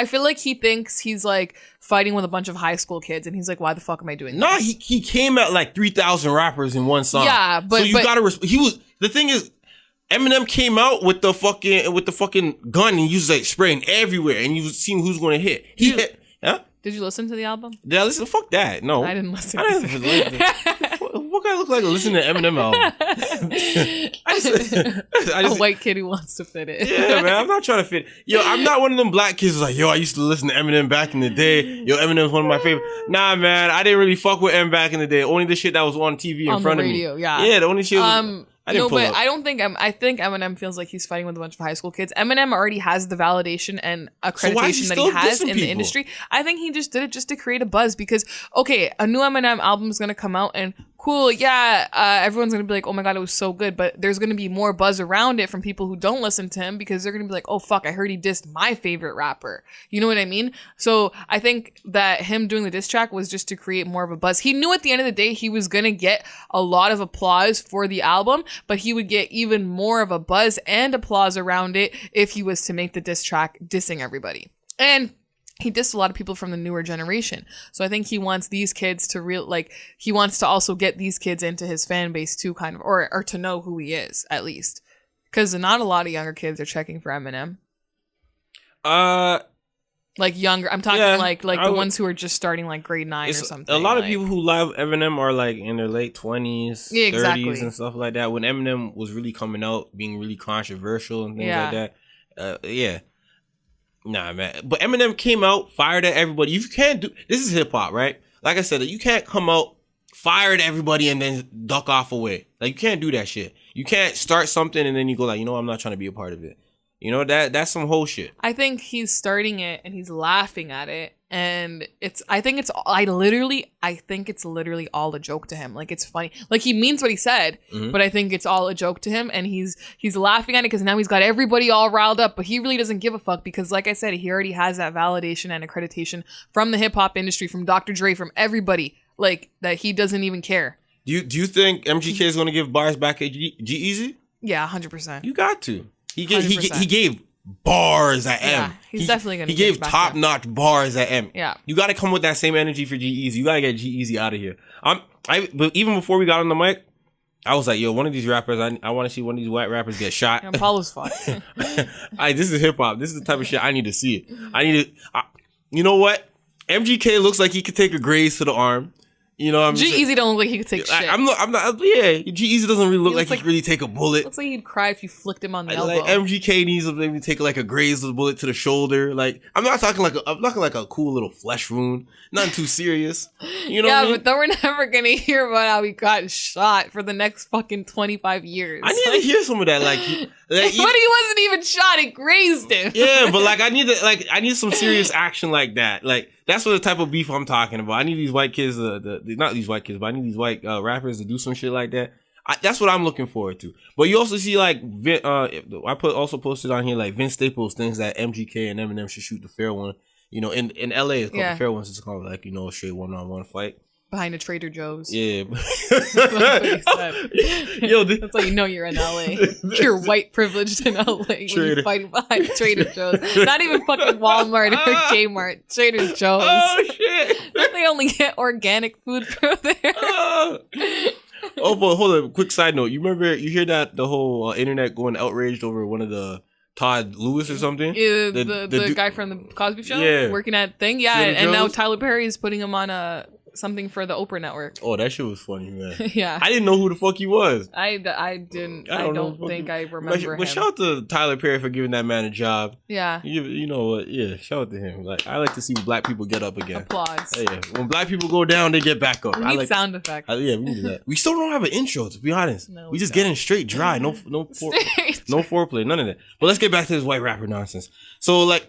feel like he thinks he's like fighting with a bunch of high school kids, and he's like, why the fuck am I doing this? No, he came at like 3,000 rappers in one song. Yeah, but so you gotta. The thing is, Eminem came out with the fucking gun and he was like spraying everywhere, and you was seeing who's going to hit. He hit. Huh? Did you listen to the album? Did I listen? Fuck that. No, I didn't listen. What guy look like listening to Eminem album? I just a white kid who wants to fit it. Yeah, man. I'm not trying to fit. Yo, I'm not one of them black kids who's like, yo, I used to listen to Eminem back in the day. Yo, Eminem's one of my favorite. Nah, man. I didn't really fuck with M back in the day. Only the shit that was on TV in front of me. Yeah. Yeah, the only shit was... I think Eminem feels like he's fighting with a bunch of high school kids. Eminem already has the validation and accreditation that he has in the industry. I think he just did it just to create a buzz because, okay, a new Eminem album is going to come out and cool, yeah, everyone's going to be like, oh my God, it was so good. But there's going to be more buzz around it from people who don't listen to him because they're going to be like, oh fuck, I heard he dissed my favorite rapper. You know what I mean? So I think that him doing the diss track was just to create more of a buzz. He knew at the end of the day he was going to get a lot of applause for the album, but he would get even more of a buzz and applause around it if he was to make the diss track dissing everybody. And he dissed a lot of people from the newer generation. So I think he wants these kids to he wants to also get these kids into his fan base too, kind of, or to know who he is, at least. Because not a lot of younger kids are checking for Eminem. Like younger, I'm talking the ones who are just starting like grade 9 or something. A lot of people who love Eminem are like in their late 20s, 30s and stuff like that. When Eminem was really coming out, being really controversial and things like that. Nah, man. But Eminem came out, fired at everybody. You can't do... This is hip-hop, right? Like I said, you can't come out, fire at everybody, and then duck off away. Like, you can't do that shit. You can't start something and then you go like, you know, I'm not trying to be a part of it. You know, that's some whole shit. I think he's starting it and he's laughing at it. And I think it's literally all a joke to him. Like, it's funny. Like, he means what he said, but I think it's all a joke to him. And he's laughing at it because now he's got everybody all riled up, but he really doesn't give a fuck because, like I said, he already has that validation and accreditation from the hip hop industry, from Dr. Dre, from everybody, like, that he doesn't even care. Do you think MGK is going to give bars back at G-Eazy? Yeah, 100%. You got to. He gave bars at M. He's definitely gonna. He gave top notch bars at M. Yeah, you got to come with that same energy for G-Eazy. You got to get G-Eazy out of here. But even before we got on the mic, I was like, yo, one of these rappers, I want to see one of these white rappers get shot. Yeah, Paulo's fucked. This is hip hop. This is the type of shit I need to see. You know what? MGK looks like he could take a graze to the arm. You know what I'm saying? G-Eazy don't look like he could take shit. I'm not, yeah, G-Eazy doesn't really look like he could really take a bullet. Looks like he'd cry if you flicked him on the elbow. Like MGK needs to maybe take like a grazed bullet to the shoulder. Like, I'm not talking like a cool little flesh wound. Nothing too serious. You know what I mean? But then we're never going to hear about how he got shot for the next fucking 25 years. I need to hear some of that. But he wasn't even shot, it grazed him. Yeah, but like I need some serious action like that. Like, that's what the type of beef I'm talking about. I need these white kids, not these white kids, but I need these white rappers to do some shit like that. That's what I'm looking forward to. But you also see like, I also posted on here like Vince Staples thinks that MGK and Eminem should shoot the fair one. You know, in LA, it's called the fair one. It's called like, you know, a straight 1-on-1 fight. Behind a Trader Joe's. Yeah. That's what he said. Yo, that's how you know you're in LA. You're white privileged in LA when you're fighting behind Trader Joe's. Not even fucking Walmart or Kmart. Trader Joe's. Oh, shit. Don't they only get organic food from there? Oh, but hold on. Quick side note. You hear that the whole internet going outraged over one of the Todd Lewis or something? Yeah, the guy from the Cosby Show? Yeah. Working at thing? Yeah, and now Tyler Perry is putting him on something for the Oprah Network. Oh, that shit was funny, man. Yeah. I didn't know who the fuck he was. I don't think I remember him. But shout out to Tyler Perry for giving that man a job. Yeah. You know what? Yeah, shout out to him. Like, I like to see black people get up again. Applause. Yeah. When black people go down, they get back up. We need sound effects. Yeah, we need that. We still don't have an intro, to be honest. No, we just getting straight dry. No foreplay, none of that. But let's get back to this white rapper nonsense. So, like,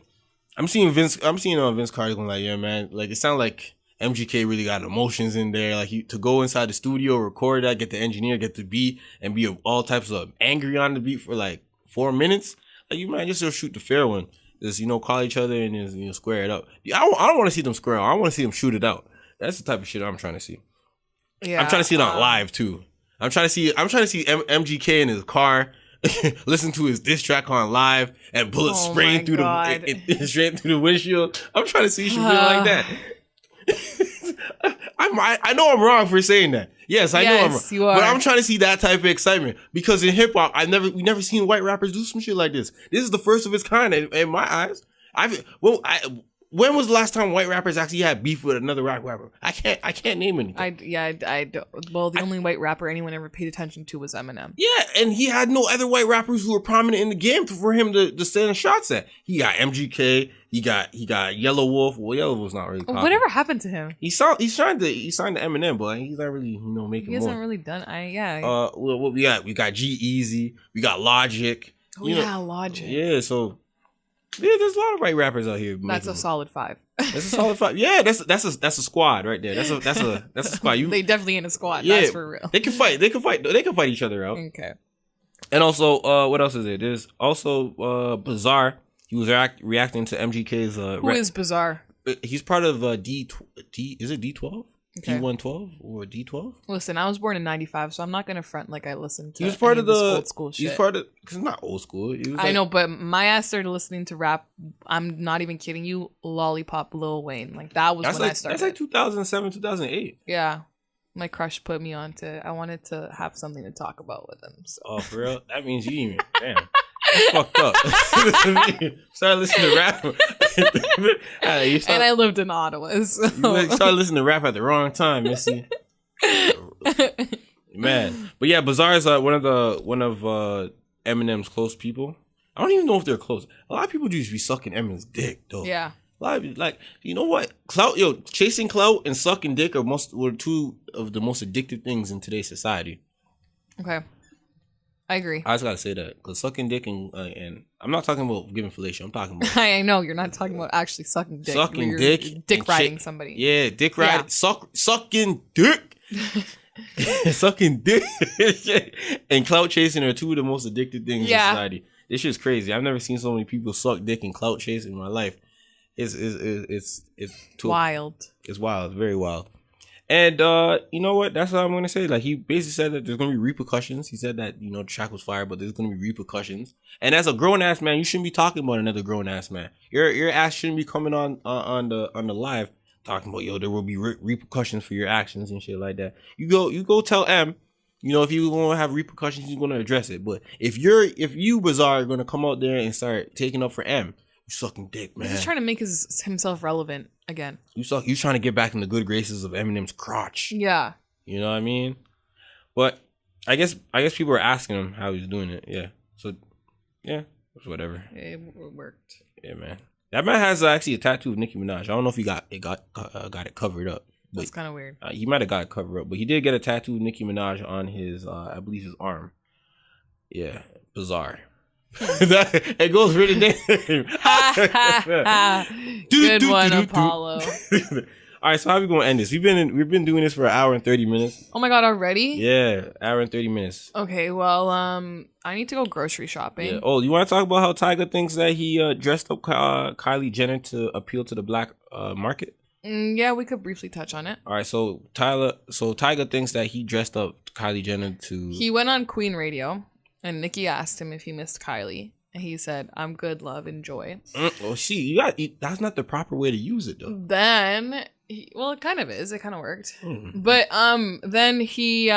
I'm seeing Vince Carter going like, yeah, man, like, it sounds like MGK really got emotions in there. Like, to go inside the studio, record that, get the engineer, get the beat, and be all types of angry on the beat for like 4 minutes. Like, you might just shoot the fair one. Just, you know, call each other and just, you know, square it up. I don't want to see them square. I want to see them shoot it out. That's the type of shit I'm trying to see. Yeah, I'm trying to see it on live too. I'm trying to see MGK in his car, listen to his diss track on live, and bullets spraying through straight through the windshield. I'm trying to see shit like that. I know I'm wrong for saying that. Yes, I know I'm wrong. You are. But I'm trying to see that type of excitement because in hip hop, we never seen white rappers do some shit like this. This is the first of its kind in my eyes. When was the last time white rappers actually had beef with another rap rapper? I can't name anything. I don't. Well, the only white rapper anyone ever paid attention to was Eminem. Yeah, and he had no other white rappers who were prominent in the game for him to send shots at. He got MGK. He got Yellow Wolf. Well, Yellow Wolf's not really popular. Whatever happened to him? He signed to Eminem, but he's not really, you know, making more. He hasn't really done. What we got? We got G-Eazy. We got Logic. Oh, yeah, Logic. Yeah, so. Yeah, there's a lot of white rappers out here. That's a solid 5. That's a solid 5. Yeah, that's a squad right there. That's a squad. They definitely in a squad. Yeah, that's for real. They can fight. They can fight each other out. Okay. And also, what else is there? There's also Bizarre. He was reacting to MGK's. Who is Bizarre? He's part of D. Is it D12? Okay. D112 or D12? Listen, I was born in 95, so I'm not gonna front like I listened to. He was part of the old school shit. He's part of, because it's not old school. I know, but my ass started listening to rap. I'm not even kidding you. Lollipop, Lil Wayne, like that was when I started. That's like 2007, 2008. Yeah, my crush put me on to. I wanted to have something to talk about with him. So. Oh, for real? That means you even damn. Fucked up. Started listening to rap. And I lived in Ottawa. So. You started listening to rap at the wrong time, Missy. Man, but yeah, Bizarre is one of Eminem's close people. I don't even know if they're close. A lot of people just be sucking Eminem's dick, though. Yeah. A lot of, like, you know what? Chasing clout and sucking dick were two of the most addictive things in today's society. Okay. I agree. I just gotta say that because sucking dick and I'm not talking about giving fellatio. I'm talking about. I know you're not talking about actually sucking dick. Sucking dick, dick riding somebody. Yeah, dick riding. Yeah. Sucking dick, sucking dick, and clout chasing are two of the most addictive things in society. This shit's crazy. I've never seen so many people suck dick and clout chase in my life. It's too wild. It's wild. It's very wild. And you know what? That's what I'm gonna say. Like, he basically said that there's gonna be repercussions. He said that, you know, the track was fire, but there's gonna be repercussions. And as a grown ass man, you shouldn't be talking about another grown ass man. Your ass shouldn't be coming on the live talking about, yo, there will be repercussions for your actions and shit like that. You go tell M, you know, if you're gonna have repercussions, you're gonna address it. But if you Bizarre are gonna come out there and start taking up for M, You sucking dick, man. He's just trying to make himself relevant again. You trying to get back in the good graces of Eminem's crotch. Yeah. You know what I mean? But I guess people were asking him how he's doing it. Yeah. So yeah, it's whatever. It worked. Yeah, man. That man has actually a tattoo of Nicki Minaj. I don't know if he got it covered up. But, that's kind of weird. He might have got it covered up, but he did get a tattoo of Nicki Minaj on his, I believe, his arm. Yeah, bizarre. It goes really damn. Good one, Apollo. All right, so how are we gonna end this? We've been doing this for an hour and 30 minutes. Oh my god, already? Yeah, hour and 30 minutes. Okay, well, I need to go grocery shopping. Yeah. Oh, you want to talk about how Tyga thinks that he dressed up Kylie Jenner to appeal to the black market? Yeah, we could briefly touch on it. All right, so Tyga thinks that he dressed up Kylie Jenner to. He went on Queen Radio, and Nicki asked him if he missed Kylie, and he said, "I'm good, love, enjoy." Well, that's not the proper way to use it, though. Then, well, it kind of is. It kind of worked, but then he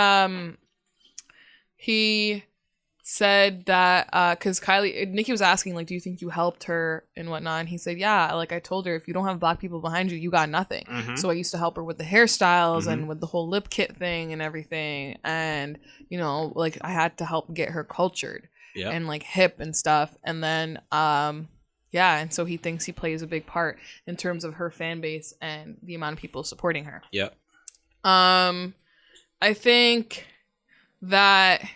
said that because Nicki was asking, like, do you think you helped her and whatnot, and he said, yeah, like, I told her, if you don't have black people behind you, you got nothing. So I used to help her with the hairstyles and with the whole lip kit thing and everything, and you know, like, I had to help get her cultured and like hip and stuff. And then yeah, and so he thinks he plays a big part in terms of her fan base and the amount of people supporting her. I think that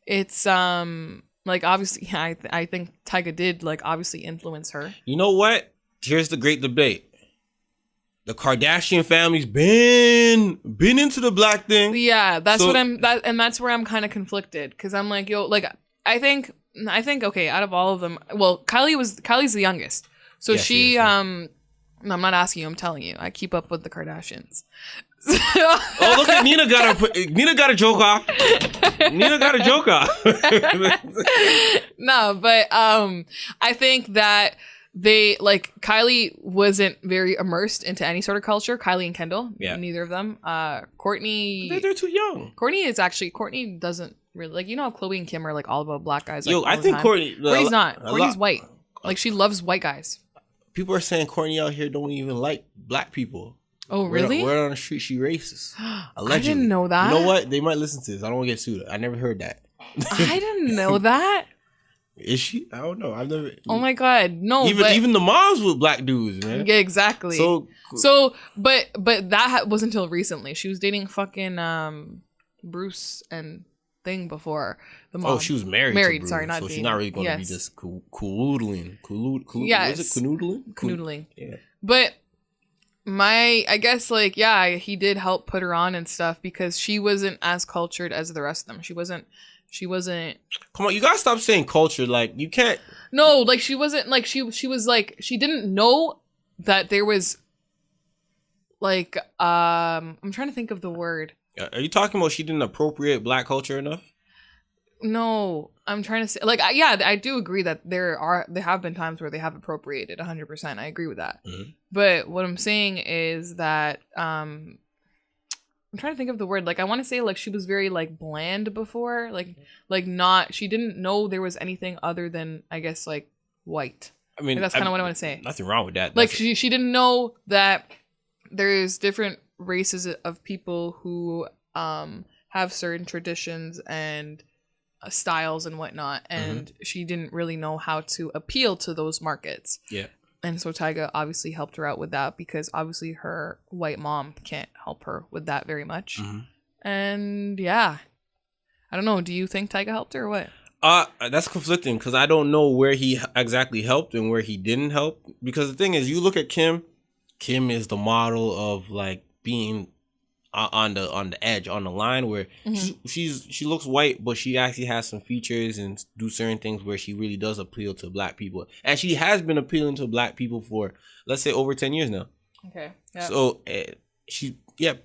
it's like, obviously, I think Tyga did, like, obviously influence her. You know what? Here's the great debate. The Kardashian family's been into the black thing. Yeah, that's where I'm kind of conflicted, because I'm like, yo, like, I think okay, out of all of them, well, Kylie's the youngest, so yes, she I'm not asking you, I'm telling you, I keep up with the Kardashians. Oh, look at Nina got a joke off. Nina got a joke off. No, but I think that they, like, Kylie wasn't very immersed into any sort of culture. Kylie and Kendall, neither of them. Courtney, they're too young. Courtney doesn't really, like, you know how Chloe and Kim are, like, all about black guys. Like, yo, I think Courtney's not. Courtney's white. Like, she loves white guys. People are saying Courtney out here don't even like black people. Oh, really? Word on the street, she racist. Allegedly. I didn't know that. You know what? They might listen to this. I don't want to get sued. I never heard that. I didn't know that. Is she? I don't know. I've never. Oh my god, no! Even the moms with black dudes, man. Yeah, exactly. But that was until recently. She was dating fucking Bruce and Thing before the mom. Oh, she was married. Married, sorry, not so dating. she's not really going to be just canoodling. Yes, is it canoodling? Canoodling. Yeah. But I guess, like, yeah, he did help put her on and stuff, because she wasn't as cultured as the rest of them. She wasn't. Come on, you gotta stop saying culture. Like, you can't. No, like, she wasn't, like, she was like, she didn't know that there was, like, I'm trying to think of the word. Are you talking about she didn't appropriate black culture enough? No, I'm trying to say, like, yeah, I do agree that there have been times where they have appropriated 100%. I agree with that. But what I'm saying is that I'm trying to think of the word. Like, I want to say, like, she was very, like, bland before, like not. She didn't know there was anything other than, I guess, like, white. I mean, like, that's kind of what I want to say. Nothing wrong with that. Like, she didn't know that there's different races of people who have certain traditions and styles and whatnot, and she didn't really know how to appeal to those markets. Yeah. And so Tyga obviously helped her out with that, because obviously her white mom can't help her with that very much. And yeah, I don't know. Do you think Tyga helped her or what? That's conflicting, because I don't know where he exactly helped and where he didn't help. Because the thing is, you look at Kim is the model of, like, being on the edge, on the line, where she looks white, but she actually has some features and do certain things where she really does appeal to black people. And she has been appealing to black people for, let's say, over 10 years now. Okay. Yeah. So she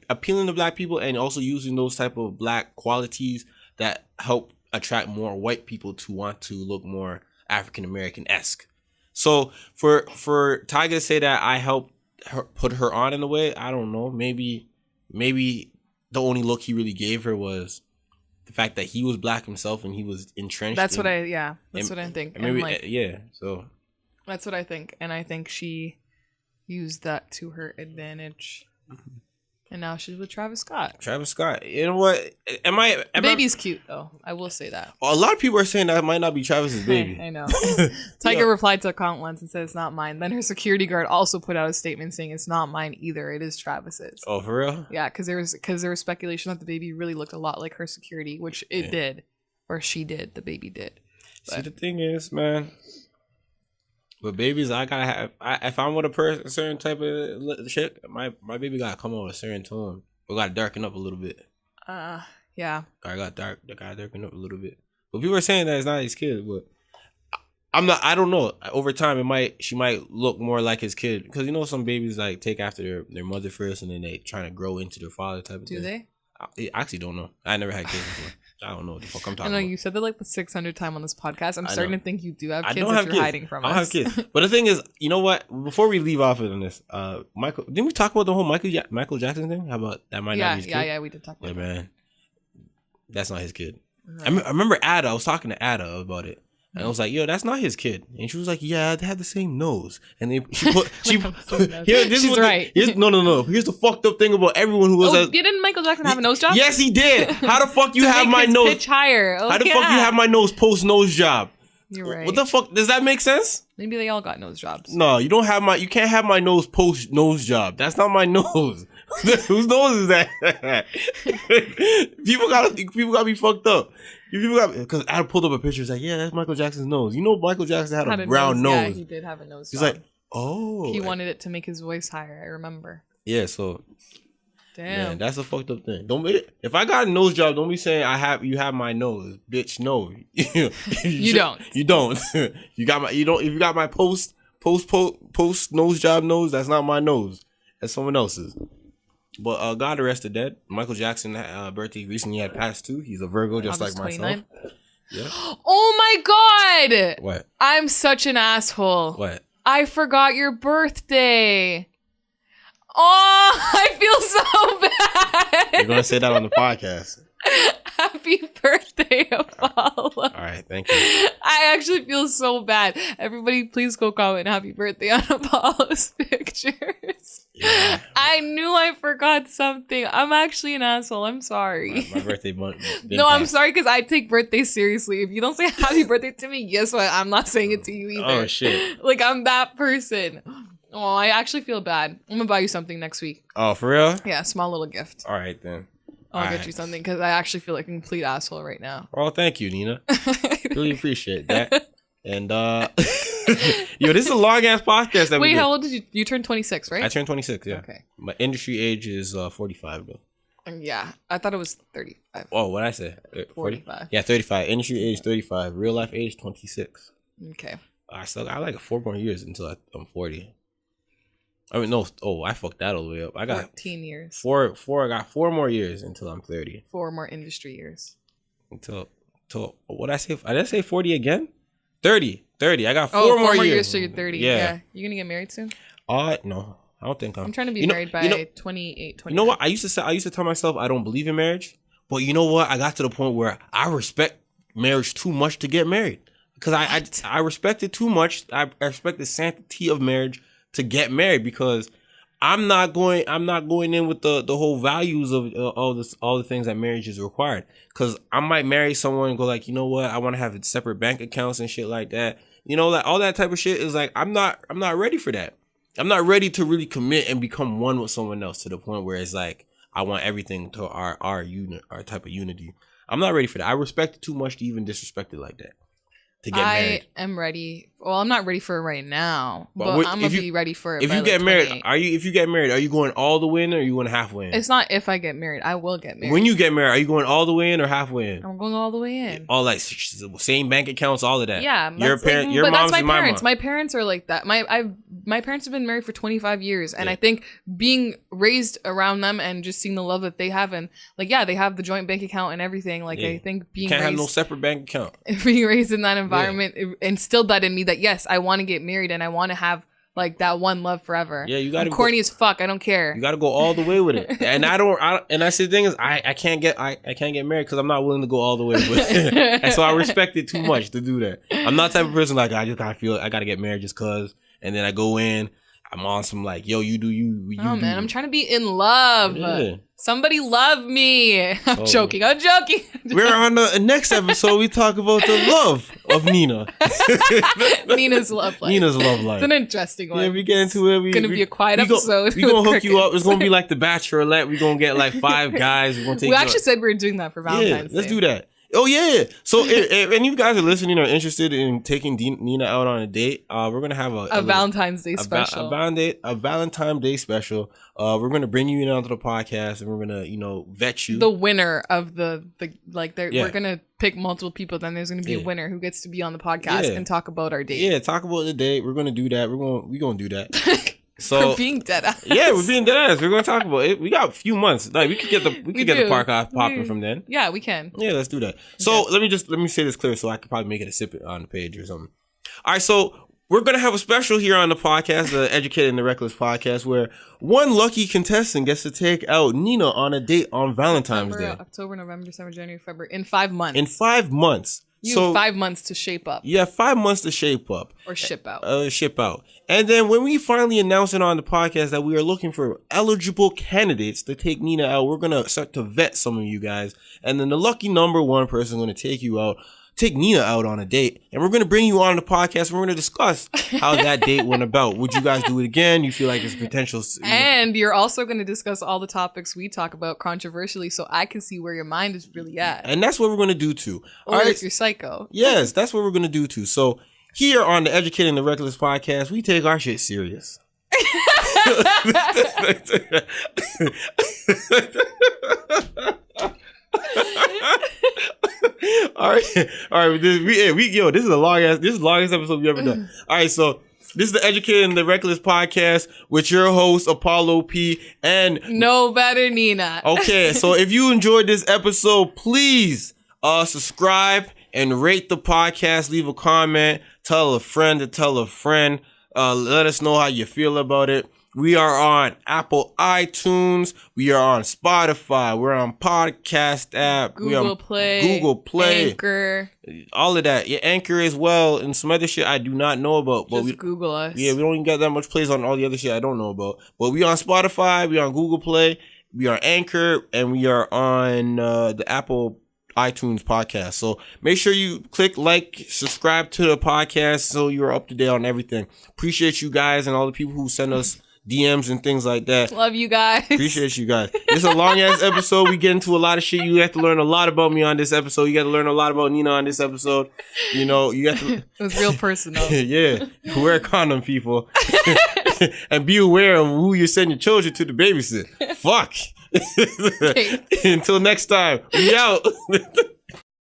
appealing to black people, and also using those type of black qualities that help attract more white people to want to look more African American-esque. So for Tyga to say that I helped her, put her on in a way, I don't know. Maybe the only look he really gave her was the fact that he was black himself and he was entrenched. That's what I think. Maybe, so That's what I think. And I think she used that to her advantage. And now she's with Travis Scott. Travis Scott. You know what? The baby's cute, though. I will say that. A lot of people are saying that might not be Travis's baby. I know. Tyga replied to a comment once and said it's not mine. Then her security guard also put out a statement saying it's not mine either. It is Travis's. Oh, for real? Yeah, because there was speculation that the baby really looked a lot like her security, which it did. Or she did. The baby did. But. See, the thing is, man, with babies, I gotta have. If I'm with a certain type of chick, my baby gotta come on with a certain tone. We gotta darken up a little bit. Yeah. I gotta darken up a little bit. But people are saying that it's not his kid, but I'm not. I don't know. Over time, she might look more like his kid, because you know some babies like take after their mother first, and then they trying to grow into their father type of thing. Do they? I actually don't know. I never had kids before. I don't know what the fuck I'm talking about. I know you said that like the 600th time on this podcast. I'm starting to think you do have kids. I don't have you're kids. hiding from us. I don't have kids. But the thing is, you know what? Before we leave off of this, Michael, didn't we talk about the whole Michael Jackson thing? How about that might not be his kid? Yeah, we did talk about that. Yeah, man. That's not his kid. Right. I remember Ada. I was talking to Ada about it. And I was like, yo, that's not his kid. And she was like, yeah, they have the same nose. And she's right. No. Here's the fucked up thing about everyone who was didn't Michael Jackson have a nose job? Yes, he did. How the fuck you have my nose? Pitch higher. How the fuck you have my nose post nose job? You're right. What the fuck? Does that make sense? Maybe they all got nose jobs. No, you can't have my nose post nose job. That's not my nose. Whose nose is that? People gotta be fucked up. Because I pulled up a picture. It's like, yeah, that's Michael Jackson's nose. You know, Michael Jackson had a brown nose. Yeah, he did have a nose. He's like, oh. He wanted it to make his voice higher. I remember. Yeah, so. Damn. Man, that's a fucked up thing. If I got a nose job, don't be saying you have my nose, bitch. No, you don't. You don't. If you got my post nose job nose, that's not my nose. That's someone else's. But God rest the dead. Michael Jackson birthday recently had passed too. He's a Virgo, just like 29. Myself. Yeah. Oh my God! What? I'm such an asshole. What? I forgot your birthday. Oh, I feel so bad. You're gonna say that on the podcast. Happy birthday, Apollo. All right, thank you. I actually feel so bad. Everybody, please go comment happy birthday on Apollo's pictures. Yeah. I knew I forgot something. I'm actually an asshole. I'm sorry. My birthday month. No, I'm sorry because I take birthdays seriously. If you don't say happy birthday to me, guess what? I'm not saying it to you either. Oh, shit. Like, I'm that person. Oh, I actually feel bad. I'm going to buy you something next week. Oh, for real? Yeah, small little gift. All right, then. I'll get you something because I actually feel like a complete asshole right now. Oh, thank you, Nina. Really appreciate that. And yo, this is a long ass podcast. Wait, how old did you turn 26, right? I turned 26. Yeah. Okay. My industry age is 45 though. Yeah, I thought it was 35. Oh, what did I say? 45. Yeah, 35. Industry age 35. Real life age 26. Okay. I like 4 more years until I'm 40. I mean, no. Oh, I fucked that all the way up. I got 14 years. I got 4 more years until I'm 30. 4 more industry years. Until what did I say? Did I say 40 again? 30. I got 4 more years. So you're 30. Yeah. You gonna get married soon? No. I don't think I'm trying to be married by 28, 29. You know what? I used to tell myself I don't believe in marriage, but you know what? I got to the point where I respect marriage too much to get married because I respect it too much. I respect the sanctity of marriage to get married because I'm not going in with the whole values of all the things that marriage is required. Because I might marry someone and go like, you know what? I want to have separate bank accounts and shit like that. You know, like all that type of shit is like I'm not ready for that. I'm not ready to really commit and become one with someone else to the point where it's like I want everything to our unit, our type of unity. I'm not ready for that. I respect it too much to even disrespect it like that. To get married. I am ready. Well, I'm not ready for it right now, but I'm gonna be ready for it. If you get married, if you get married, are you going all the way in or are you going halfway in? It's not if I get married. I will get married. When you get married, are you going all the way in or halfway in? I'm going all the way in. All like same bank accounts, all of that. Yeah, your mom's my and parents. My my parents are like that. My parents have been married for 25 years, and I think being raised around them and just seeing the love that they have, and like they have the joint bank account and everything. Like I think being can't have no separate bank account. Being raised in that environment instilled that in me that yes, I want to get married and I want to have like that one love forever. Yeah, you gotta. I'm corny as fuck. I don't care. You gotta go all the way with it. And and that's the thing is, I can't get married because I'm not willing to go all the way with it. And so I respect it too much to do that. I'm not the type of person like I just gotta get married just cause. And then I go in, I'm on some like, yo, you do you. Oh man, I'm trying to be in love. Yeah. Somebody love me. I'm joking. We're on the next episode. We talk about the love of Nina. Nina's love life. It's an interesting one. Yeah, we get into it. It's gonna be a quiet episode. We're gonna hook you up. It's gonna be like the Bachelorette. We're gonna get like 5 guys. We actually said we were doing that for Valentine's Day. Let's do that. Oh yeah. So if any of you guys are listening or interested in taking Nina out on a date, we're gonna have a Valentine's Day special. A Valentine's Day special. We're gonna bring you in onto the podcast and we're gonna, vet you. The winner of the we're gonna pick multiple people. Then there's gonna be a winner who gets to be on the podcast and talk about our date. Yeah, talk about the date. We're gonna do that. We're gonna do that. So we're being dead ass. Yeah, we're being dead ass. We're gonna talk about it. We got a few months. Like we could get the podcast popping from then. Yeah, we can. Yeah, let's do that. So let me say this clear so I could probably make it a sip on the page or something. All right, so we're gonna have a special here on the podcast, the Educated and the Reckless podcast, where one lucky contestant gets to take out Nina on a date on Valentine's Day. October, November, December, January, February. In 5 months. In 5 months. You have 5 months to shape up. Yeah, 5 months to shape up. Or ship out. Ship out. And then when we finally announce it on the podcast that we are looking for eligible candidates to take Nina out, we're going to start to vet some of you guys. And then the lucky number one person is going to take Nina out on a date. And we're going to bring you on the podcast. And we're going to discuss how that date went about. Would you guys do it again? You feel like there's potential. And you're also going to discuss all the topics we talk about controversially so I can see where your mind is really at. And that's what we're going to do too. Or if you're psycho. Yes, that's what we're going to do too. So here on the Educating the Reckless podcast, we take our shit serious. All right. This is the longest episode we've ever done. All right, so this is the Educating the Reckless podcast with your host Apollo P and No Better Nina. Okay, so if you enjoyed this episode, please subscribe and rate the podcast. Leave a comment. Tell a friend to tell a friend. Let us know how you feel about it. We are on Apple iTunes. We are on Spotify. We're on podcast app. Google Play. Anchor. All of that. Yeah, Anchor as well. And some other shit I do not know about. But Just Google us. Yeah, we don't even got that much plays on all the other shit I don't know about. But we on Spotify. We on Google Play. We are Anchor. And we are on the Apple iTunes podcast. So make sure you click like, subscribe to the podcast so you're up to date on everything. Appreciate you guys and all the people who send us DMs and things like that. Love you guys. Appreciate you guys. This is a long ass episode. We get into a lot of shit. You have to learn a lot about me on this episode. You got to learn a lot about Nina on this episode. You got to. It was real personal. Yeah. Wear a condom, people. And be aware of who you send your children to the babysit. Fuck. Until next time. We out.